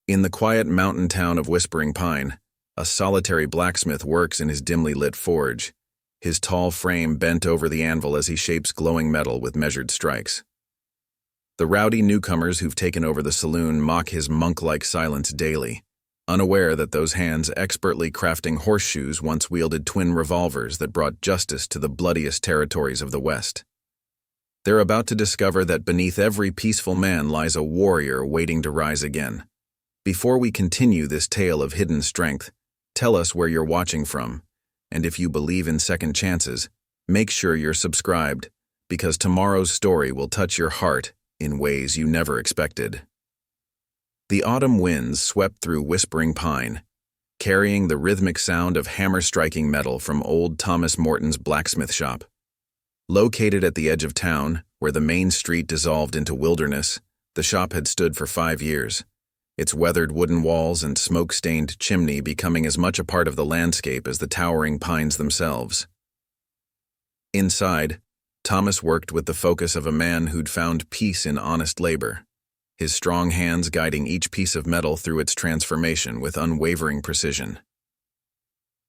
In the quiet mountain town of Whispering Pine, a solitary blacksmith works in his dimly lit forge, his tall frame bent over the anvil as he shapes glowing metal with measured strikes. The rowdy newcomers who've taken over the saloon mock his monk-like silence daily, unaware that those hands expertly crafting horseshoes once wielded twin revolvers that brought justice to the bloodiest territories of the West. They're about to discover that beneath every peaceful man lies a warrior waiting to rise again. Before we continue this tale of hidden strength, tell us where you're watching from, and if you believe in second chances, make sure you're subscribed, because tomorrow's story will touch your heart in ways you never expected. The autumn winds swept through Whispering Pine, carrying the rhythmic sound of hammer-striking metal from Old Thomas Morton's blacksmith shop. Located at the edge of town, where the main street dissolved into wilderness, the shop had stood for 5 years, its weathered wooden walls and smoke-stained chimney becoming as much a part of the landscape as the towering pines themselves. Inside, Thomas worked with the focus of a man who'd found peace in honest labor, his strong hands guiding each piece of metal through its transformation with unwavering precision.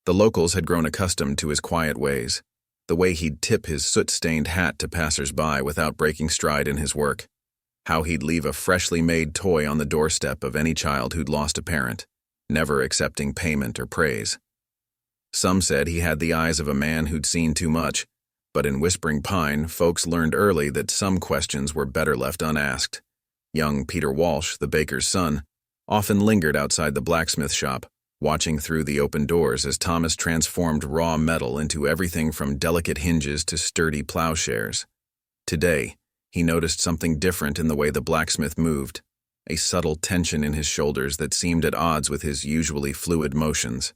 The locals had grown accustomed to his quiet ways, the way he'd tip his soot-stained hat to passersby without breaking stride in his work, how he'd leave a freshly made toy on the doorstep of any child who'd lost a parent, never accepting payment or praise. Some said he had the eyes of a man who'd seen too much, but in Whispering Pine, folks learned early that some questions were better left unasked. Young Peter Walsh, the baker's son, often lingered outside the blacksmith shop, watching through the open doors as Thomas transformed raw metal into everything from delicate hinges to sturdy plowshares. Today, he noticed something different in the way the blacksmith moved, a subtle tension in his shoulders that seemed at odds with his usually fluid motions.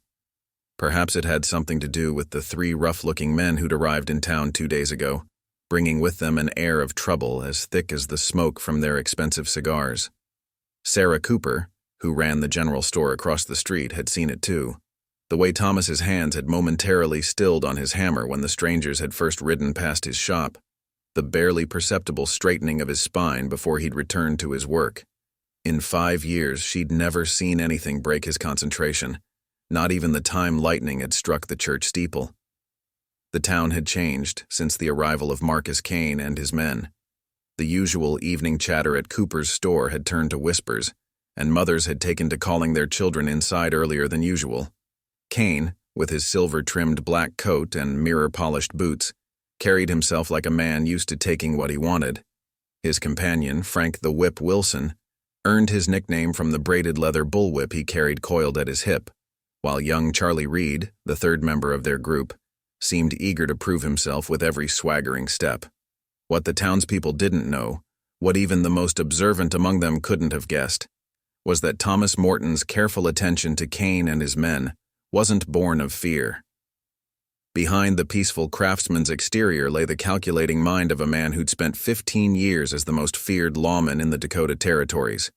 Perhaps it had something to do with the 3 rough-looking men who'd arrived in town 2 days ago, bringing with them an air of trouble as thick as the smoke from their expensive cigars. Sarah Cooper, who ran the general store across the street, had seen it too. The way Thomas's hands had momentarily stilled on his hammer when the strangers had first ridden past his shop, the barely perceptible straightening of his spine before he'd returned to his work. In 5 years, she'd never seen anything break his concentration, not even the time lightning had struck the church steeple. The town had changed since the arrival of Marcus Kane and his men. The usual evening chatter at Cooper's store had turned to whispers, and mothers had taken to calling their children inside earlier than usual. Kane, with his silver-trimmed black coat and mirror-polished boots, carried himself like a man used to taking what he wanted. His companion, Frank the Whip Wilson, earned his nickname from the braided leather bullwhip he carried coiled at his hip, while young Charlie Reed, the 3rd member of their group, seemed eager to prove himself with every swaggering step. What the townspeople didn't know, what even the most observant among them couldn't have guessed, was that Thomas Morton's careful attention to Kane and his men wasn't born of fear. Behind the peaceful craftsman's exterior lay the calculating mind of a man who'd spent 15 years as the most feared lawman in the Dakota Territories.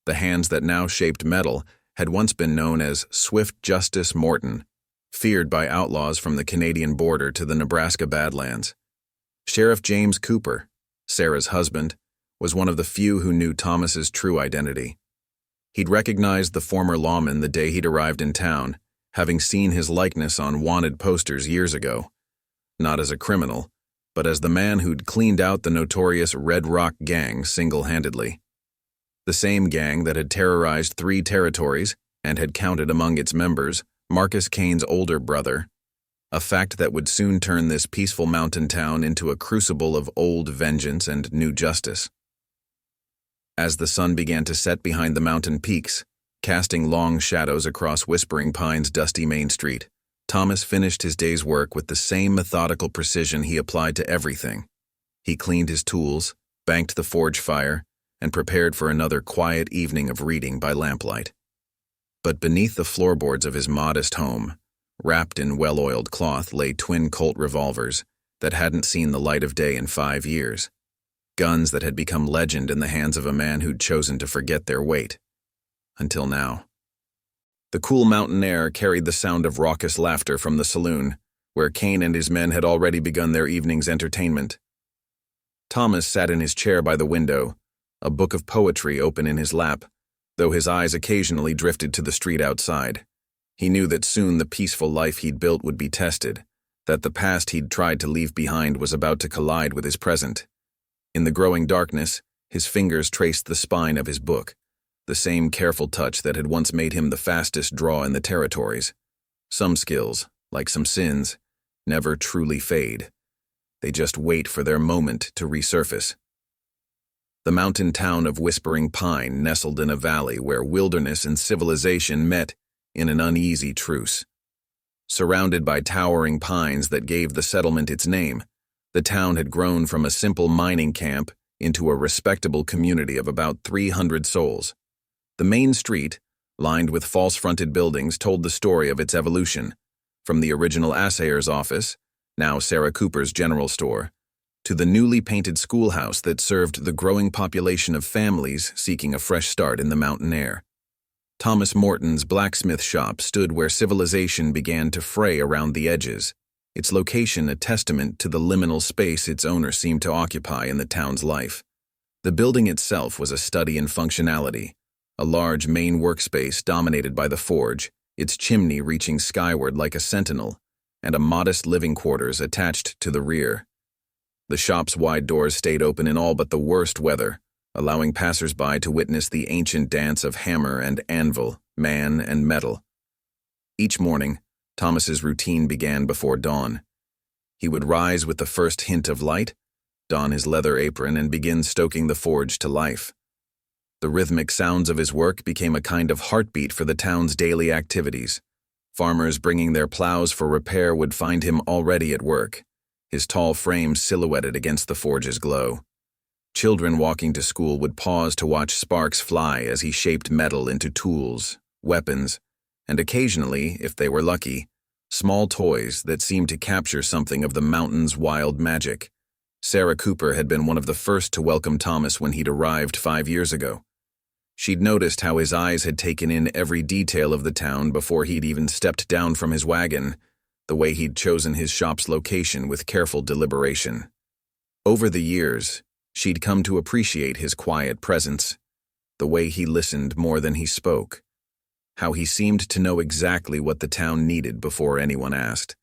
The hands that now shaped metal had once been known as Swift Justice Morton, feared by outlaws from the Canadian border to the Nebraska Badlands. Sheriff James Cooper, Sarah's husband, was one of the few who knew Thomas's true identity. He'd recognized the former lawman the day he'd arrived in town, having seen his likeness on wanted posters years ago, not as a criminal, but as the man who'd cleaned out the notorious Red Rock Gang single-handedly. The same gang that had terrorized 3 territories and had counted among its members Marcus Kane's older brother, a fact that would soon turn this peaceful mountain town into a crucible of old vengeance and new justice. As the sun began to set behind the mountain peaks, casting long shadows across Whispering Pine's dusty main street, Thomas finished his day's work with the same methodical precision he applied to everything. He cleaned his tools, banked the forge fire, and prepared for another quiet evening of reading by lamplight. But beneath the floorboards of his modest home, wrapped in well-oiled cloth, lay twin Colt revolvers that hadn't seen the light of day in 5 years, guns that had become legend in the hands of a man who'd chosen to forget their weight. Until now. The cool mountain air carried the sound of raucous laughter from the saloon, where Kane and his men had already begun their evening's entertainment. Thomas sat in his chair by the window, a book of poetry open in his lap, though his eyes occasionally drifted to the street outside. He knew that soon the peaceful life he'd built would be tested, that the past he'd tried to leave behind was about to collide with his present. In the growing darkness, his fingers traced the spine of his book, the same careful touch that had once made him the fastest draw in the territories. Some skills, like some sins, never truly fade. They just wait for their moment to resurface. The mountain town of Whispering Pine nestled in a valley where wilderness and civilization met in an uneasy truce. Surrounded by towering pines that gave the settlement its name, the town had grown from a simple mining camp into a respectable community of about 300 souls. The main street, lined with false-fronted buildings, told the story of its evolution, from the original assayer's office, now Sarah Cooper's general store, to the newly painted schoolhouse that served the growing population of families seeking a fresh start in the mountain air. Thomas Morton's blacksmith shop stood where civilization began to fray around the edges, its location a testament to the liminal space its owner seemed to occupy in the town's life. The building itself was a study in functionality, a large main workspace dominated by the forge, its chimney reaching skyward like a sentinel, and a modest living quarters attached to the rear. The shop's wide doors stayed open in all but the worst weather, allowing passersby to witness the ancient dance of hammer and anvil, man and metal. Each morning, Thomas's routine began before dawn. He would rise with the first hint of light, don his leather apron, and begin stoking the forge to life. The rhythmic sounds of his work became a kind of heartbeat for the town's daily activities. Farmers bringing their plows for repair would find him already at work, his tall frame silhouetted against the forge's glow. Children walking to school would pause to watch sparks fly as he shaped metal into tools, weapons, and occasionally, if they were lucky, small toys that seemed to capture something of the mountain's wild magic. Sarah Cooper had been one of the first to welcome Thomas when he'd arrived 5 years ago. She'd noticed how his eyes had taken in every detail of the town before he'd even stepped down from his wagon, the way he'd chosen his shop's location with careful deliberation. Over the years, she'd come to appreciate his quiet presence, the way he listened more than he spoke, how he seemed to know exactly what the town needed before anyone asked.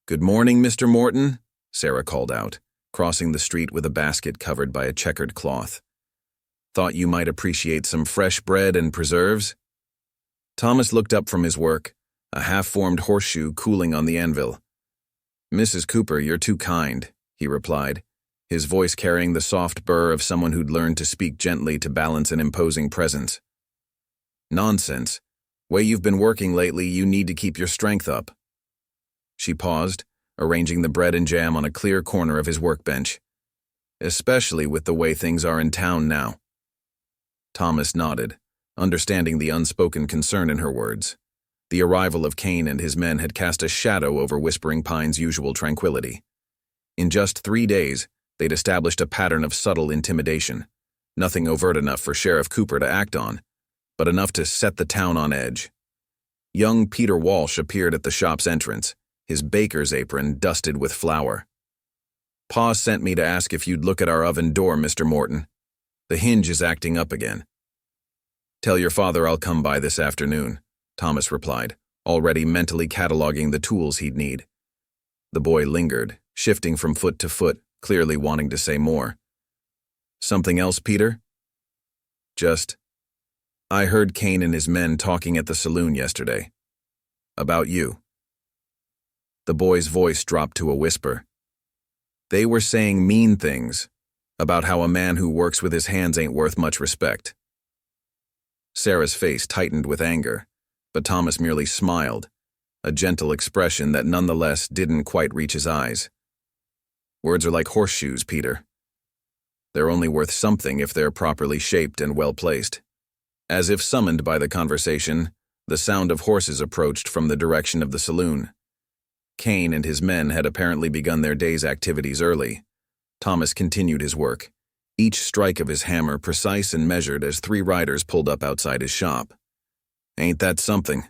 "Good morning, Mr. Morton," Sarah called out, crossing the street with a basket covered by a checkered cloth. "Thought you might appreciate some fresh bread and preserves?" Thomas looked up from his work, a half-formed horseshoe cooling on the anvil. "Mrs. Cooper, you're too kind," he replied, his voice carrying the soft burr of someone who'd learned to speak gently to balance an imposing presence. "Nonsense. Way you've been working lately, you need to keep your strength up." She paused, arranging the bread and jam on a clear corner of his workbench. "Especially with the way things are in town now." Thomas nodded, understanding the unspoken concern in her words. The arrival of Kane and his men had cast a shadow over Whispering Pine's usual tranquility. In just 3 days, they'd established a pattern of subtle intimidation, nothing overt enough for Sheriff Cooper to act on, but enough to set the town on edge. Young Peter Walsh appeared at the shop's entrance, his baker's apron dusted with flour. "Pa sent me to ask if you'd look at our oven door, Mr. Morton. The hinge is acting up again." "Tell your father I'll come by this afternoon," Thomas replied, already mentally cataloging the tools he'd need. The boy lingered, shifting from foot to foot, clearly wanting to say more. "Something else, Peter?" I heard Kane and his men talking at the saloon yesterday. About you." The boy's voice dropped to a whisper. "They were saying mean things, about how a man who works with his hands ain't worth much respect." Sarah's face tightened with anger, but Thomas merely smiled, a gentle expression that nonetheless didn't quite reach his eyes. "Words are like horseshoes, Peter. They're only worth something if they're properly shaped and well-placed." As if summoned by the conversation, the sound of horses approached from the direction of the saloon. Kane and his men had apparently begun their day's activities early. Thomas continued his work, each strike of his hammer precise and measured as 3 riders pulled up outside his shop. "Ain't that something?"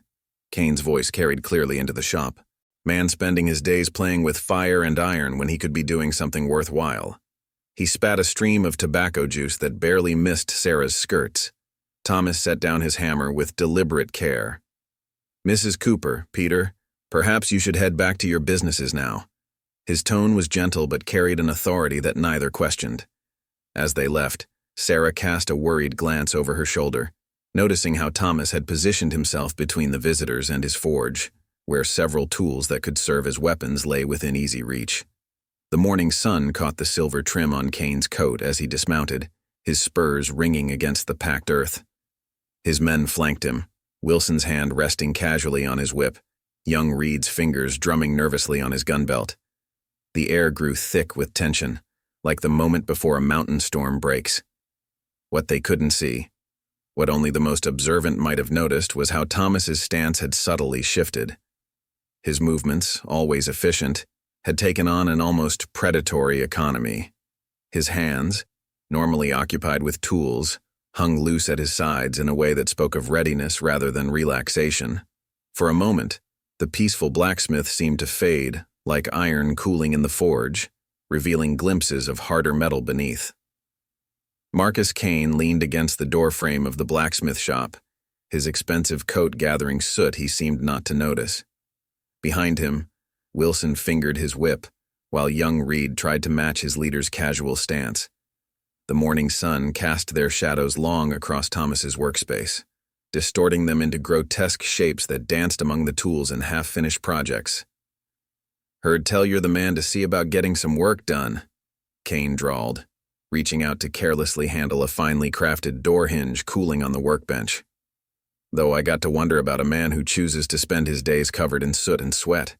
Kane's voice carried clearly into the shop. "Man spending his days playing with fire and iron when he could be doing something worthwhile." He spat a stream of tobacco juice that barely missed Sarah's skirts. Thomas set down his hammer with deliberate care. "Mrs. Cooper, Peter, perhaps you should head back to your businesses now." His tone was gentle but carried an authority that neither questioned. As they left, Sarah cast a worried glance over her shoulder, noticing how Thomas had positioned himself between the visitors and his forge, where several tools that could serve as weapons lay within easy reach. The morning sun caught the silver trim on Kane's coat as he dismounted, his spurs ringing against the packed earth. His men flanked him, Wilson's hand resting casually on his whip, young Reed's fingers drumming nervously on his gun belt. The air grew thick with tension, like the moment before a mountain storm breaks. What they couldn't see, what only the most observant might have noticed, was how Thomas's stance had subtly shifted. His movements, always efficient, had taken on an almost predatory economy. His hands, normally occupied with tools, hung loose at his sides in a way that spoke of readiness rather than relaxation. For a moment, the peaceful blacksmith seemed to fade, like iron cooling in the forge, revealing glimpses of harder metal beneath. Marcus Kane leaned against the doorframe of the blacksmith shop, his expensive coat gathering soot he seemed not to notice. Behind him, Wilson fingered his whip, while young Reed tried to match his leader's casual stance. The morning sun cast their shadows long across Thomas's workspace, distorting them into grotesque shapes that danced among the tools and half-finished projects. "Heard tell you're the man to see about getting some work done," Kane drawled, reaching out to carelessly handle a finely crafted door hinge cooling on the workbench. "Though I got to wonder about a man who chooses to spend his days covered in soot and sweat."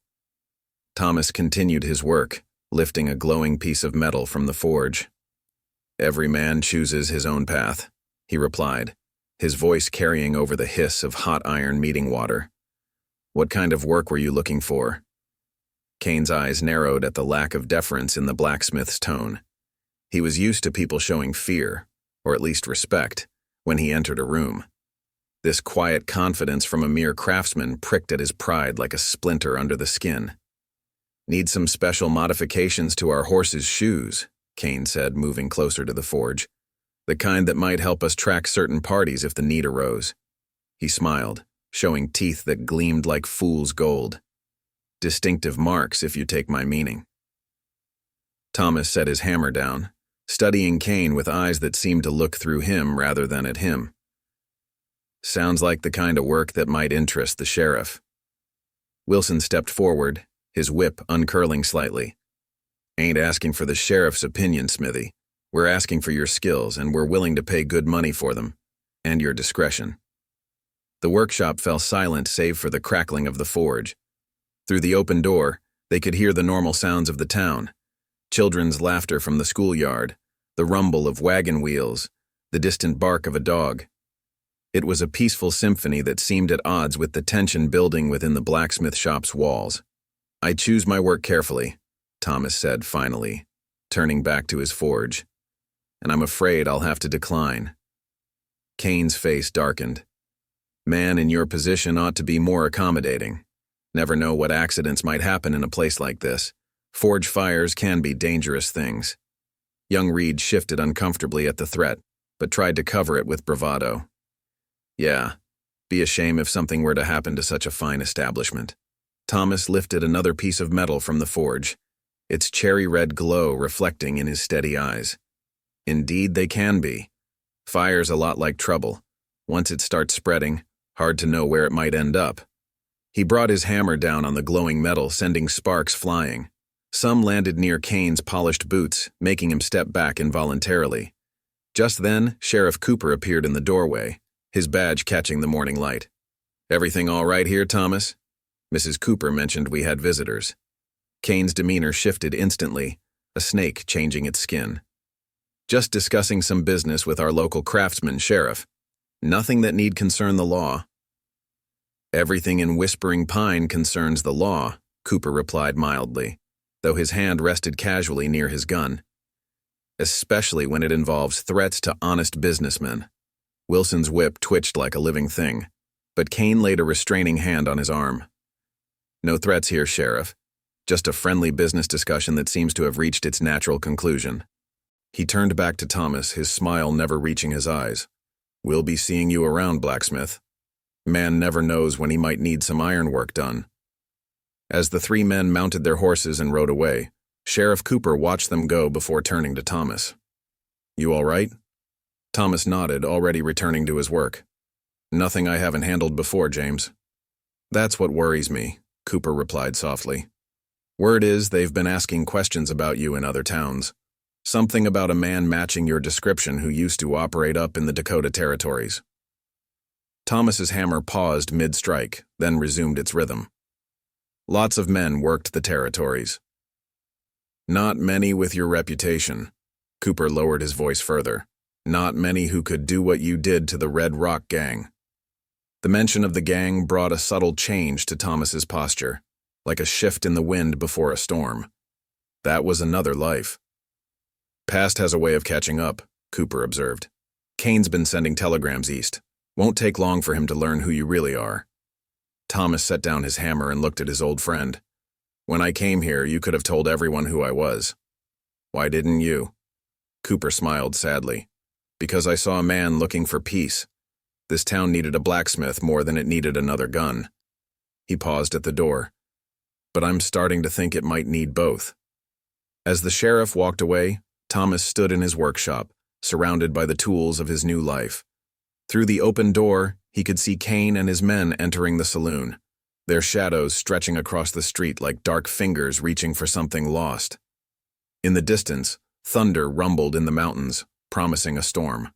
Thomas continued his work, lifting a glowing piece of metal from the forge. "Every man chooses his own path," he replied, his voice carrying over the hiss of hot iron meeting water. "What kind of work were you looking for?" Kane's eyes narrowed at the lack of deference in the blacksmith's tone. He was used to people showing fear, or at least respect, when he entered a room. This quiet confidence from a mere craftsman pricked at his pride like a splinter under the skin. "Need some special modifications to our horses' shoes," Kane said, moving closer to the forge. "The kind that might help us track certain parties if the need arose." He smiled, showing teeth that gleamed like fool's gold. "Distinctive marks, if you take my meaning." Thomas set his hammer down, studying Kane with eyes that seemed to look through him rather than at him. "Sounds like the kind of work that might interest the sheriff." Wilson stepped forward, his whip uncurling slightly. "Ain't asking for the sheriff's opinion, Smithy. We're asking for your skills, and we're willing to pay good money for them. And your discretion." The workshop fell silent save for the crackling of the forge. Through the open door, they could hear the normal sounds of the town. Children's laughter from the schoolyard, the rumble of wagon wheels, the distant bark of a dog. It was a peaceful symphony that seemed at odds with the tension building within the blacksmith shop's walls. "I choose my work carefully," Thomas said finally, turning back to his forge. "And I'm afraid I'll have to decline." Kane's face darkened. "Man in your position ought to be more accommodating. Never know what accidents might happen in a place like this. Forge fires can be dangerous things." Young Reed shifted uncomfortably at the threat, but tried to cover it with bravado. "Yeah, be a shame if something were to happen to such a fine establishment." Thomas lifted another piece of metal from the forge, its cherry-red glow reflecting in his steady eyes. "Indeed they can be. Fire's a lot like trouble. Once it starts spreading, hard to know where it might end up." He brought his hammer down on the glowing metal, sending sparks flying. Some landed near Kane's polished boots, making him step back involuntarily. Just then, Sheriff Cooper appeared in the doorway, his badge catching the morning light. "Everything all right here, Thomas?" Mrs. Cooper mentioned we had visitors. Kane's demeanor shifted instantly, a snake changing its skin. "Just discussing some business with our local craftsman, Sheriff. Nothing that need concern the law." "Everything in Whispering Pine concerns the law," Cooper replied mildly, though his hand rested casually near his gun. "Especially when it involves threats to honest businessmen." Wilson's whip twitched like a living thing, but Kane laid a restraining hand on his arm. "No threats here, Sheriff. Just a friendly business discussion that seems to have reached its natural conclusion." He turned back to Thomas, his smile never reaching his eyes. We'll be seeing you around, Blacksmith. Man never knows when he might need some ironwork done. As the three men mounted their horses and rode away, Sheriff Cooper watched them go before turning to Thomas. You all right? Thomas nodded, already returning to his work. Nothing I haven't handled before, James. That's what worries me, Cooper replied softly. Word is they've been asking questions about you in other towns. Something about a man matching your description who used to operate up in the Dakota territories. Thomas's hammer paused mid-strike, then resumed its rhythm. Lots of men worked the territories. Not many with your reputation. Cooper lowered his voice further. Not many who could do what you did to the Red Rock Gang. The mention of the gang brought a subtle change to Thomas's posture, like a shift in the wind before a storm. That was another life. Past has a way of catching up, Cooper observed. Kane's been sending telegrams east. Won't take long for him to learn who you really are. Thomas set down his hammer and looked at his old friend. When I came here, you could have told everyone who I was. Why didn't you? Cooper smiled sadly. Because I saw a man looking for peace. This town needed a blacksmith more than it needed another gun. He paused at the door. But I'm starting to think it might need both. As the sheriff walked away, Thomas stood in his workshop, surrounded by the tools of his new life. Through the open door, he could see Kane and his men entering the saloon, their shadows stretching across the street like dark fingers reaching for something lost. In the distance, thunder rumbled in the mountains, promising a storm.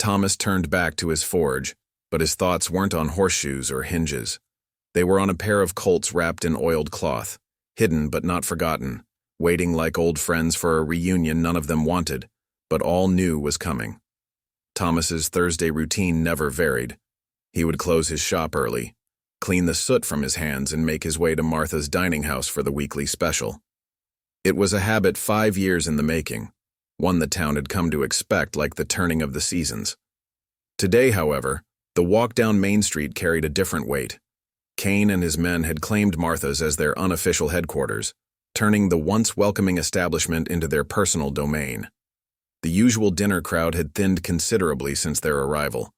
Thomas turned back to his forge, but his thoughts weren't on horseshoes or hinges. They were on a pair of Colts wrapped in oiled cloth, hidden but not forgotten, waiting like old friends for a reunion none of them wanted, but all knew was coming. Thomas's Thursday routine never varied. He would close his shop early, clean the soot from his hands, and make his way to Martha's dining house for the weekly special. It was a habit 5 years in the making, one the town had come to expect like the turning of the seasons. Today, however, the walk down Main Street carried a different weight. Kane and his men had claimed Martha's as their unofficial headquarters, turning the once welcoming establishment into their personal domain. The usual dinner crowd had thinned considerably since their arrival,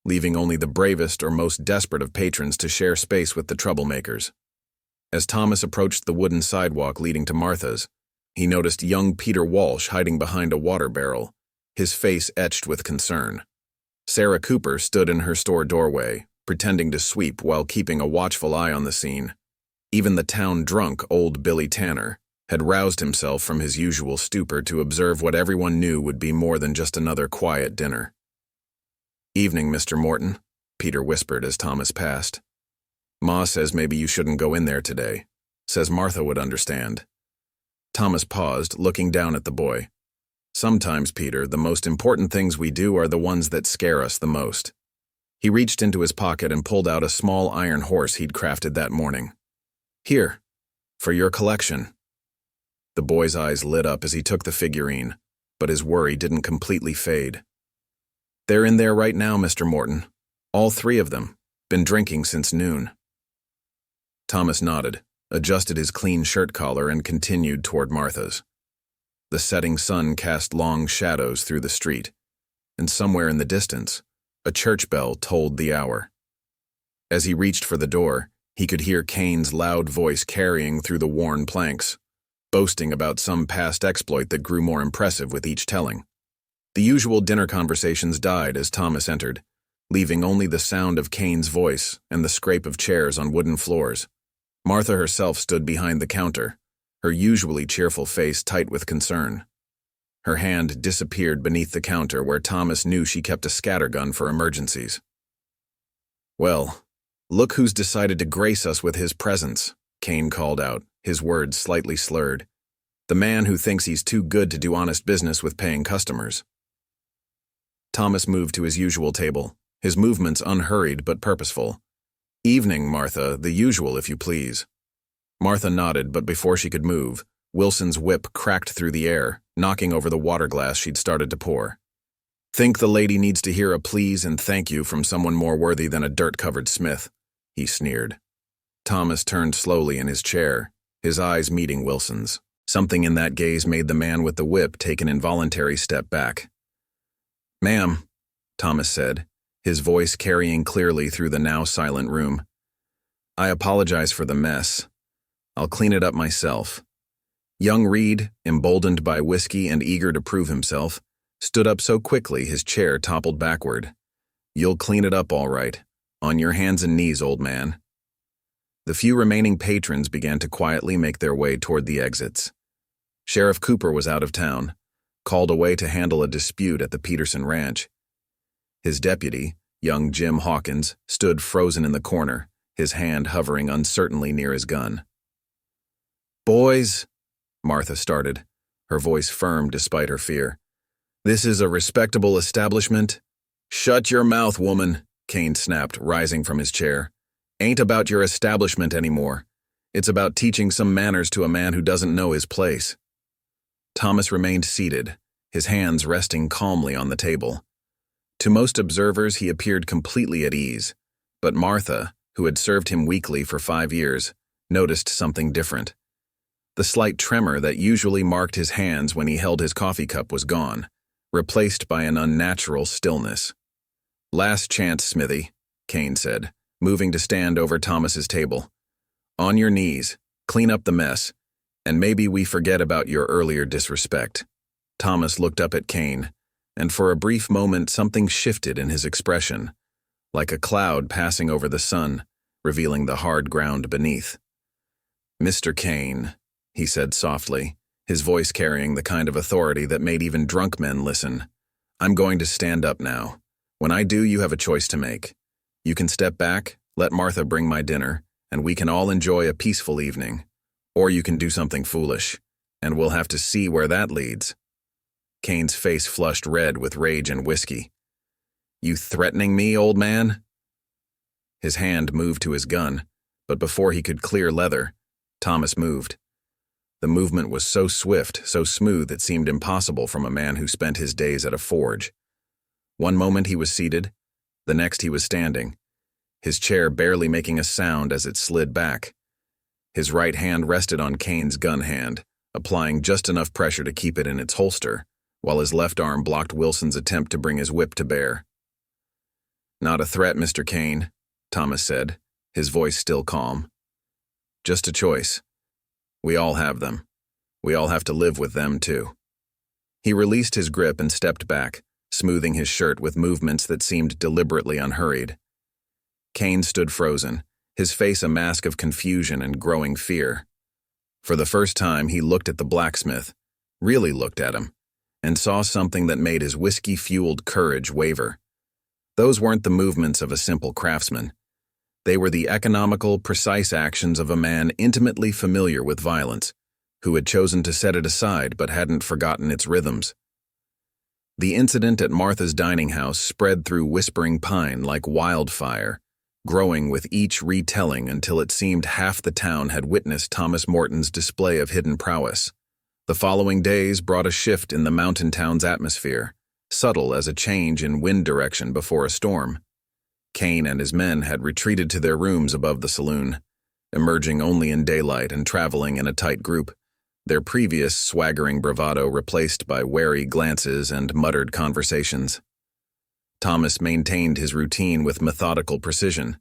leaving only the bravest or most desperate of patrons to share space with the troublemakers. As Thomas approached the wooden sidewalk leading to Martha's, he noticed young Peter Walsh hiding behind a water barrel, his face etched with concern. Sarah Cooper stood in her store doorway, pretending to sweep while keeping a watchful eye on the scene. Even the town drunk, old Billy Tanner, had roused himself from his usual stupor to observe what everyone knew would be more than just another quiet dinner. Evening, Mr. Morton, Peter whispered as Thomas passed. Ma says maybe you shouldn't go in there today. Says Martha would understand. Thomas paused, looking down at the boy. Sometimes, Peter, the most important things we do are the ones that scare us the most. He reached into his pocket and pulled out a small iron horse he'd crafted that morning. Here, for your collection. The boy's eyes lit up as he took the figurine, but his worry didn't completely fade. They're in there right now, Mr. Morton. All 3 of them. Been drinking since noon. Thomas nodded, adjusted his clean shirt collar, and continued toward Martha's. The setting sun cast long shadows through the street, and somewhere in the distance, a church bell tolled the hour. As he reached for the door, he could hear Kane's loud voice carrying through the worn planks, boasting about some past exploit that grew more impressive with each telling. The usual dinner conversations died as Thomas entered, leaving only the sound of Kane's voice and the scrape of chairs on wooden floors. Martha herself stood behind the counter, her usually cheerful face tight with concern. Her hand disappeared beneath the counter where Thomas knew she kept a scattergun for emergencies. Well, look who's decided to grace us with his presence, Kane called out, his words slightly slurred. The man who thinks he's too good to do honest business with paying customers. Thomas moved to his usual table, his movements unhurried but purposeful. Evening, Martha, the usual if you please. Martha nodded, but before she could move, Wilson's whip cracked through the air, knocking over the water glass she'd started to pour. Think the lady needs to hear a please and thank you from someone more worthy than a dirt-covered smith, he sneered. Thomas turned slowly in his chair, his eyes meeting Wilson's. Something in that gaze made the man with the whip take an involuntary step back. Ma'am, Thomas said, his voice carrying clearly through the now silent room. "I apologize for the mess. I'll clean it up myself." Young Reed, emboldened by whiskey and eager to prove himself, stood up so quickly his chair toppled backward. "You'll clean it up all right. On your hands and knees, old man." The few remaining patrons began to quietly make their way toward the exits. Sheriff Cooper was out of town, called away to handle a dispute at the Peterson Ranch. His deputy, young Jim Hawkins, stood frozen in the corner, his hand hovering uncertainly near his gun. "Boys," Martha started, her voice firm despite her fear. "This is a respectable establishment." "Shut your mouth, woman," Kane snapped, rising from his chair. "Ain't about your establishment anymore. It's about teaching some manners to a man who doesn't know his place." Thomas remained seated, his hands resting calmly on the table. To most observers, he appeared completely at ease, but Martha, who had served him weekly for 5 years, noticed something different. The slight tremor that usually marked his hands when he held his coffee cup was gone, replaced by an unnatural stillness. "Last chance, Smithy," Kane said, moving to stand over Thomas's table. "On your knees, clean up the mess, and maybe we forget about your earlier disrespect." Thomas looked up at Kane, and for a brief moment something shifted in his expression, like a cloud passing over the sun, revealing the hard ground beneath. "Mr. Kane," he said softly, his voice carrying the kind of authority that made even drunk men listen, "I'm going to stand up now. When I do, you have a choice to make. You can step back, let Martha bring my dinner, and we can all enjoy a peaceful evening. Or you can do something foolish, and we'll have to see where that leads." Kane's face flushed red with rage and whiskey. "You threatening me, old man?" His hand moved to his gun, but before he could clear leather, Thomas moved. The movement was so swift, so smooth it seemed impossible from a man who spent his days at a forge. One moment he was seated, the next he was standing, his chair barely making a sound as it slid back. His right hand rested on Kane's gun hand, applying just enough pressure to keep it in its holster, while his left arm blocked Wilson's attempt to bring his whip to bear. "Not a threat, Mr. Kane," Thomas said, his voice still calm. "Just a choice. We all have them. We all have to live with them, too." He released his grip and stepped back, smoothing his shirt with movements that seemed deliberately unhurried. Kane stood frozen, his face a mask of confusion and growing fear. For the first time, he looked at the blacksmith, really looked at him, and saw something that made his whiskey-fueled courage waver. Those weren't the movements of a simple craftsman. They were the economical, precise actions of a man intimately familiar with violence, who had chosen to set it aside but hadn't forgotten its rhythms. The incident at Martha's dining house spread through Whispering Pine like wildfire, growing with each retelling until it seemed half the town had witnessed Thomas Morton's display of hidden prowess. The following days brought a shift in the mountain town's atmosphere, subtle as a change in wind direction before a storm. Kane and his men had retreated to their rooms above the saloon, emerging only in daylight and traveling in a tight group, their previous swaggering bravado replaced by wary glances and muttered conversations. Thomas maintained his routine with methodical precision,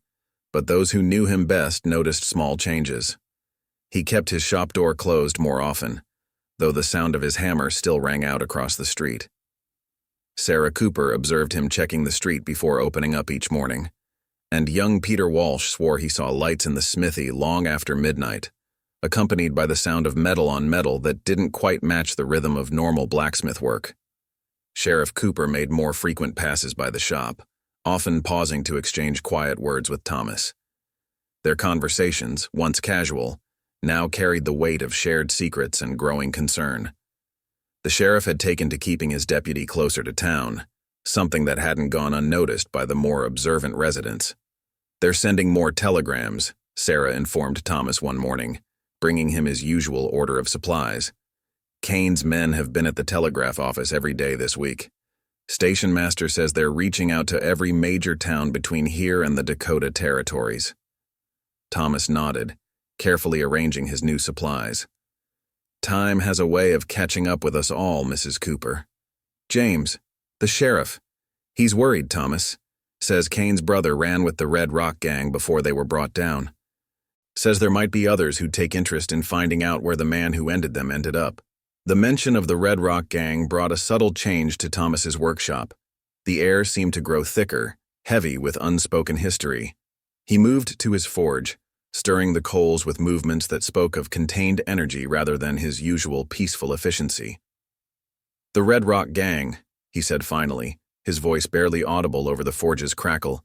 but those who knew him best noticed small changes. He kept his shop door closed more often, though the sound of his hammer still rang out across the street. Sarah Cooper observed him checking the street before opening up each morning, and young Peter Walsh swore he saw lights in the smithy long after midnight, accompanied by the sound of metal on metal that didn't quite match the rhythm of normal blacksmith work. Sheriff Cooper made more frequent passes by the shop, often pausing to exchange quiet words with Thomas. Their conversations, once casual, now carried the weight of shared secrets and growing concern. The sheriff had taken to keeping his deputy closer to town, something that hadn't gone unnoticed by the more observant residents. "They're sending more telegrams," Sarah informed Thomas one morning, bringing him his usual order of supplies. "Kane's men have been at the telegraph office every day this week. Station master says they're reaching out to every major town between here and the Dakota territories." Thomas nodded, carefully arranging his new supplies. "Time has a way of catching up with us all, Mrs. Cooper. James, the sheriff, He's worried, Thomas. Says Kane's brother ran with the Red Rock gang before they were brought down. Says there might be others who'd take interest in finding out where the man who ended them ended up. The mention of the Red Rock gang brought a subtle change to Thomas's workshop. The air seemed to grow thicker, heavy with unspoken history. He moved to his forge, stirring the coals with movements that spoke of contained energy rather than his usual peaceful efficiency. "The Red Rock gang," he said finally, his voice barely audible over the forge's crackle,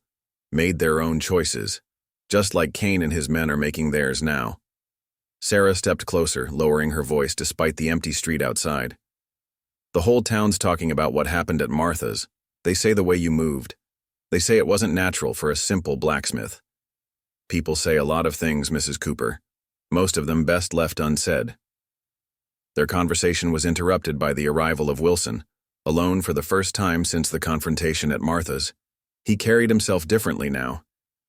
"made their own choices, just like Kane and his men are making theirs now." Sarah stepped closer, lowering her voice despite the empty street outside. "The whole town's talking about what happened at Martha's. They say the way you moved. They say it wasn't natural for a simple blacksmith. People say a lot of things, Mrs. Cooper, most of them best left unsaid." Their conversation was interrupted by the arrival of Wilson, alone for the first time since the confrontation at Martha's. He carried himself differently now,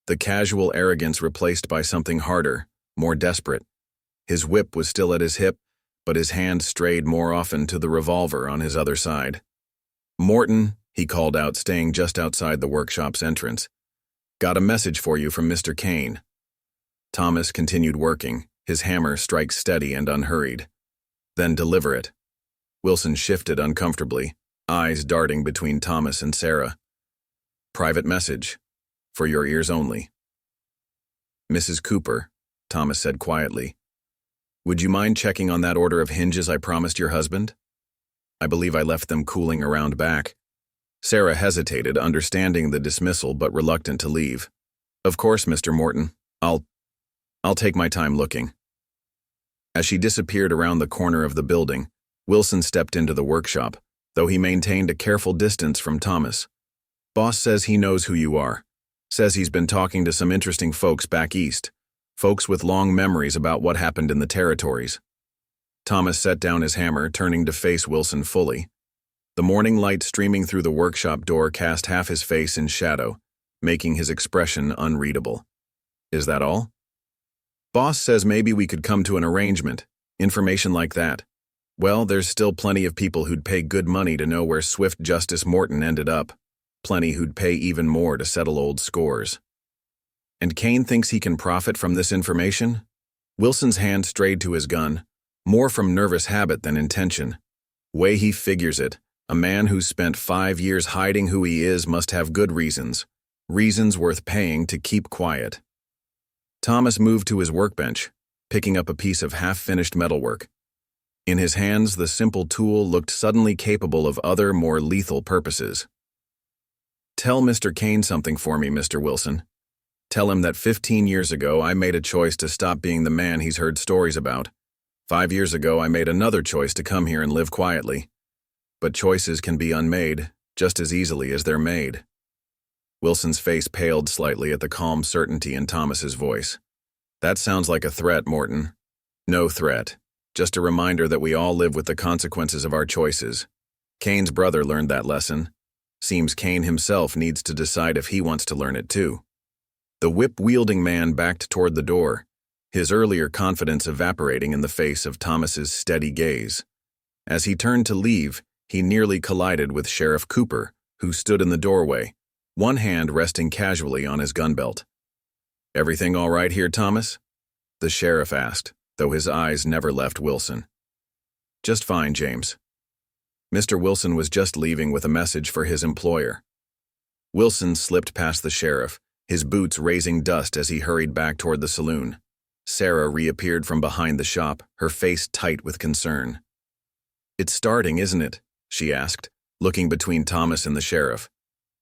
the casual arrogance replaced by something harder, more desperate. His whip was still at his hip, but his hand strayed more often to the revolver on his other side. "Morton," he called out, staying just outside the workshop's entrance. "Got a message for you from Mr. Kane." Thomas continued working, his hammer strike steady and unhurried. "Then deliver it." Wilson shifted uncomfortably, eyes darting between Thomas and Sarah. "Private message. For your ears only." "Mrs. Cooper," Thomas said quietly, "would you mind checking on that order of hinges I promised your husband? I believe I left them cooling around back." Sarah hesitated, understanding the dismissal but reluctant to leave. "Of course, Mr. Morton. I'll take my time looking." As she disappeared around the corner of the building, Wilson stepped into the workshop, though he maintained a careful distance from Thomas. "Boss says he knows who you are. Says he's been talking to some interesting folks back east, folks with long memories about what happened in the territories." Thomas set down his hammer, turning to face Wilson fully. The morning light streaming through the workshop door cast half his face in shadow, making his expression unreadable. "Is that all?" "Boss says maybe we could come to an arrangement, information like that. Well, there's still plenty of people who'd pay good money to know where Swift Justice Morton ended up, plenty who'd pay even more to settle old scores. And Kane thinks he can profit from this information?" Wilson's hand strayed to his gun, more from nervous habit than intention. "Way he figures it, a man who's spent 5 years hiding who he is must have good reasons worth paying to keep quiet." Thomas moved to his workbench, picking up a piece of half-finished metalwork. In his hands, the simple tool looked suddenly capable of other, more lethal purposes. "Tell Mr. Kane something for me, Mr. Wilson. Tell him that 15 years ago I made a choice to stop being the man he's heard stories about. 5 years ago I made another choice to come here and live quietly. But choices can be unmade just as easily as they're made." Wilson's face paled slightly at the calm certainty in Thomas's voice. "That sounds like a threat, Morton." "No threat. Just a reminder that we all live with the consequences of our choices. Kane's brother learned that lesson. Seems Kane himself needs to decide if he wants to learn it too." The whip-wielding man backed toward the door, his earlier confidence evaporating in the face of Thomas's steady gaze. As he turned to leave, he nearly collided with Sheriff Cooper, who stood in the doorway, one hand resting casually on his gun belt. "Everything all right here, Thomas?" the sheriff asked, though his eyes never left Wilson. "Just fine, James." Mr. Wilson was just leaving with a message for his employer. Wilson slipped past the sheriff, his boots raising dust as he hurried back toward the saloon. Sarah reappeared from behind the shop, her face tight with concern. "It's starting, isn't it?" she asked, looking between Thomas and the sheriff.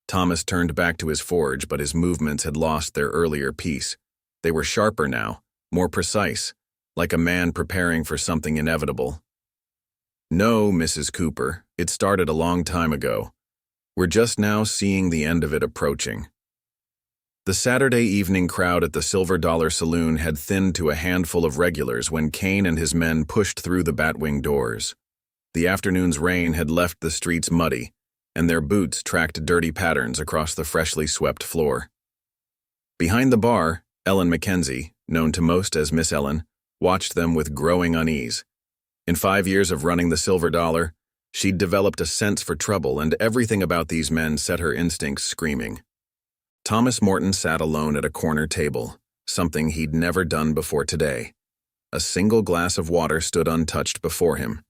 Thomas turned back to his forge, but his movements had lost their earlier peace. They were sharper now, more precise, like a man preparing for something inevitable. "No, Mrs. Cooper, it started a long time ago. We're just now seeing the end of it approaching." The Saturday evening crowd at the Silver Dollar Saloon had thinned to a handful of regulars when Kane and his men pushed through the batwing doors. The afternoon's rain had left the streets muddy, and their boots tracked dirty patterns across the freshly swept floor. Behind the bar, Ellen Mackenzie, known to most as Miss Ellen, watched them with growing unease. In 5 years of running the Silver Dollar, She'd developed a sense for trouble, and everything about these men set her instincts screaming. Thomas Morton sat alone at a corner table, something he'd never done before today. A single glass of water stood untouched before him,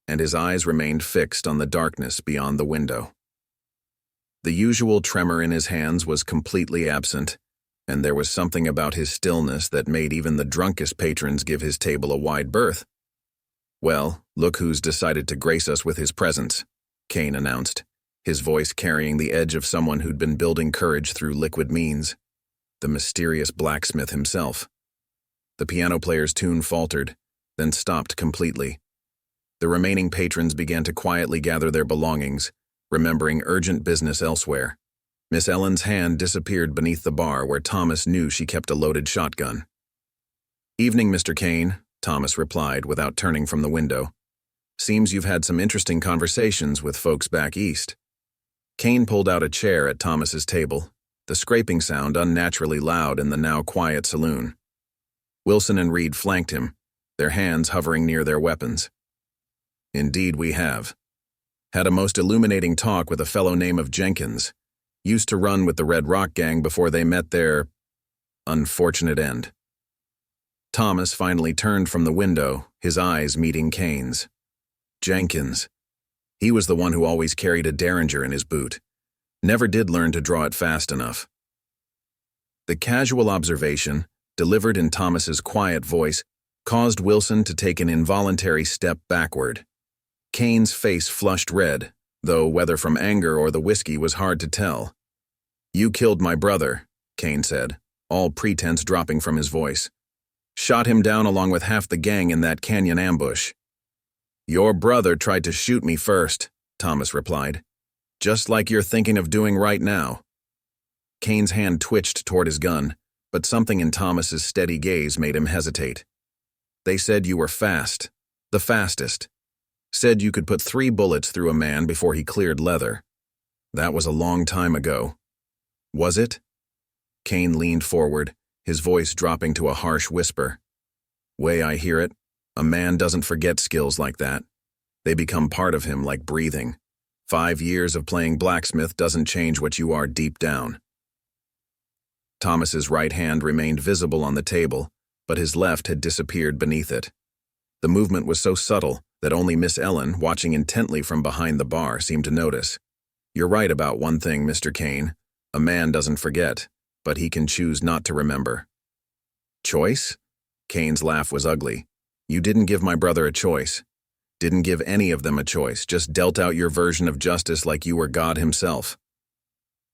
and his eyes remained fixed on the darkness beyond the window. The usual tremor in his hands was completely absent, and there was something about his stillness that made even the drunkest patrons give his table a wide berth. "Well, look who's decided to grace us with his presence," Kane announced, his voice carrying the edge of someone who'd been building courage through liquid means. The mysterious Blacksmith himself. The piano player's tune faltered, then stopped completely. The remaining patrons began to quietly gather their belongings, remembering urgent business elsewhere. Miss Ellen's hand disappeared beneath the bar where Thomas knew she kept a loaded shotgun. "Evening, Mr. Kane," Thomas replied without turning from the window. "Seems you've had some interesting conversations with folks back east." Kane pulled out a chair at Thomas's table, the scraping sound unnaturally loud in the now quiet saloon. Wilson and Reed flanked him, their hands hovering near their weapons. "Indeed we have. Had a most illuminating talk with a fellow named of Jenkins. Used to run with the Red Rock Gang before they met their unfortunate end." Thomas finally turned from the window, his eyes meeting Kane's. Jenkins. He was the one who always carried a derringer in his boot. Never did learn to draw it fast enough. The casual observation, delivered in Thomas's quiet voice, caused Wilson to take an involuntary step backward. Kane's face flushed red, though whether from anger or the whiskey was hard to tell. "You killed my brother," Kane said, all pretense dropping from his voice. "Shot him down along with half the gang in that canyon ambush." "Your brother tried to shoot me first," Thomas replied. "Just like you're thinking of doing right now." Kane's hand twitched toward his gun, but something in Thomas's steady gaze made him hesitate. "They said you were fast, the fastest. Said you could put 3 bullets through a man before he cleared leather. That was a long time ago. Was it?" Kane leaned forward, his voice dropping to a harsh whisper. "Way I hear it, a man doesn't forget skills like that. They become part of him like breathing. 5 years of playing blacksmith doesn't change what you are deep down." Thomas's right hand remained visible on the table, but his left had disappeared beneath it. The movement was so subtle that only Miss Ellen, watching intently from behind the bar, seemed to notice. "You're right about one thing, Mr. Kane. A man doesn't forget, but he can choose not to remember." "Choice?" Kane's laugh was ugly. "You didn't give my brother a choice. Didn't give any of them a choice, just dealt out your version of justice like you were God himself."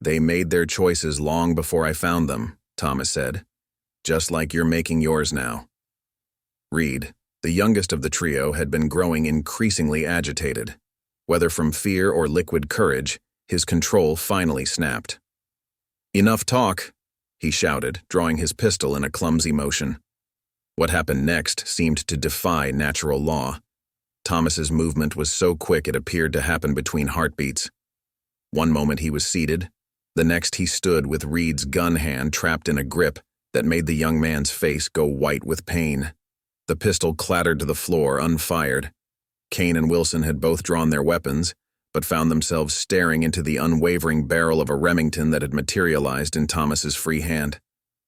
"They made their choices long before I found them," Thomas said. "Just like you're making yours now." Reed, the youngest of the trio, had been growing increasingly agitated. Whether from fear or liquid courage, his control finally snapped. "Enough talk," he shouted, drawing his pistol in a clumsy motion. What happened next seemed to defy natural law. Thomas's movement was so quick it appeared to happen between heartbeats. One moment he was seated, the next he stood with Reed's gun hand trapped in a grip that made the young man's face go white with pain. The pistol clattered to the floor, unfired. Kane and Wilson had both drawn their weapons, but found themselves staring into the unwavering barrel of a Remington that had materialized in Thomas's free hand.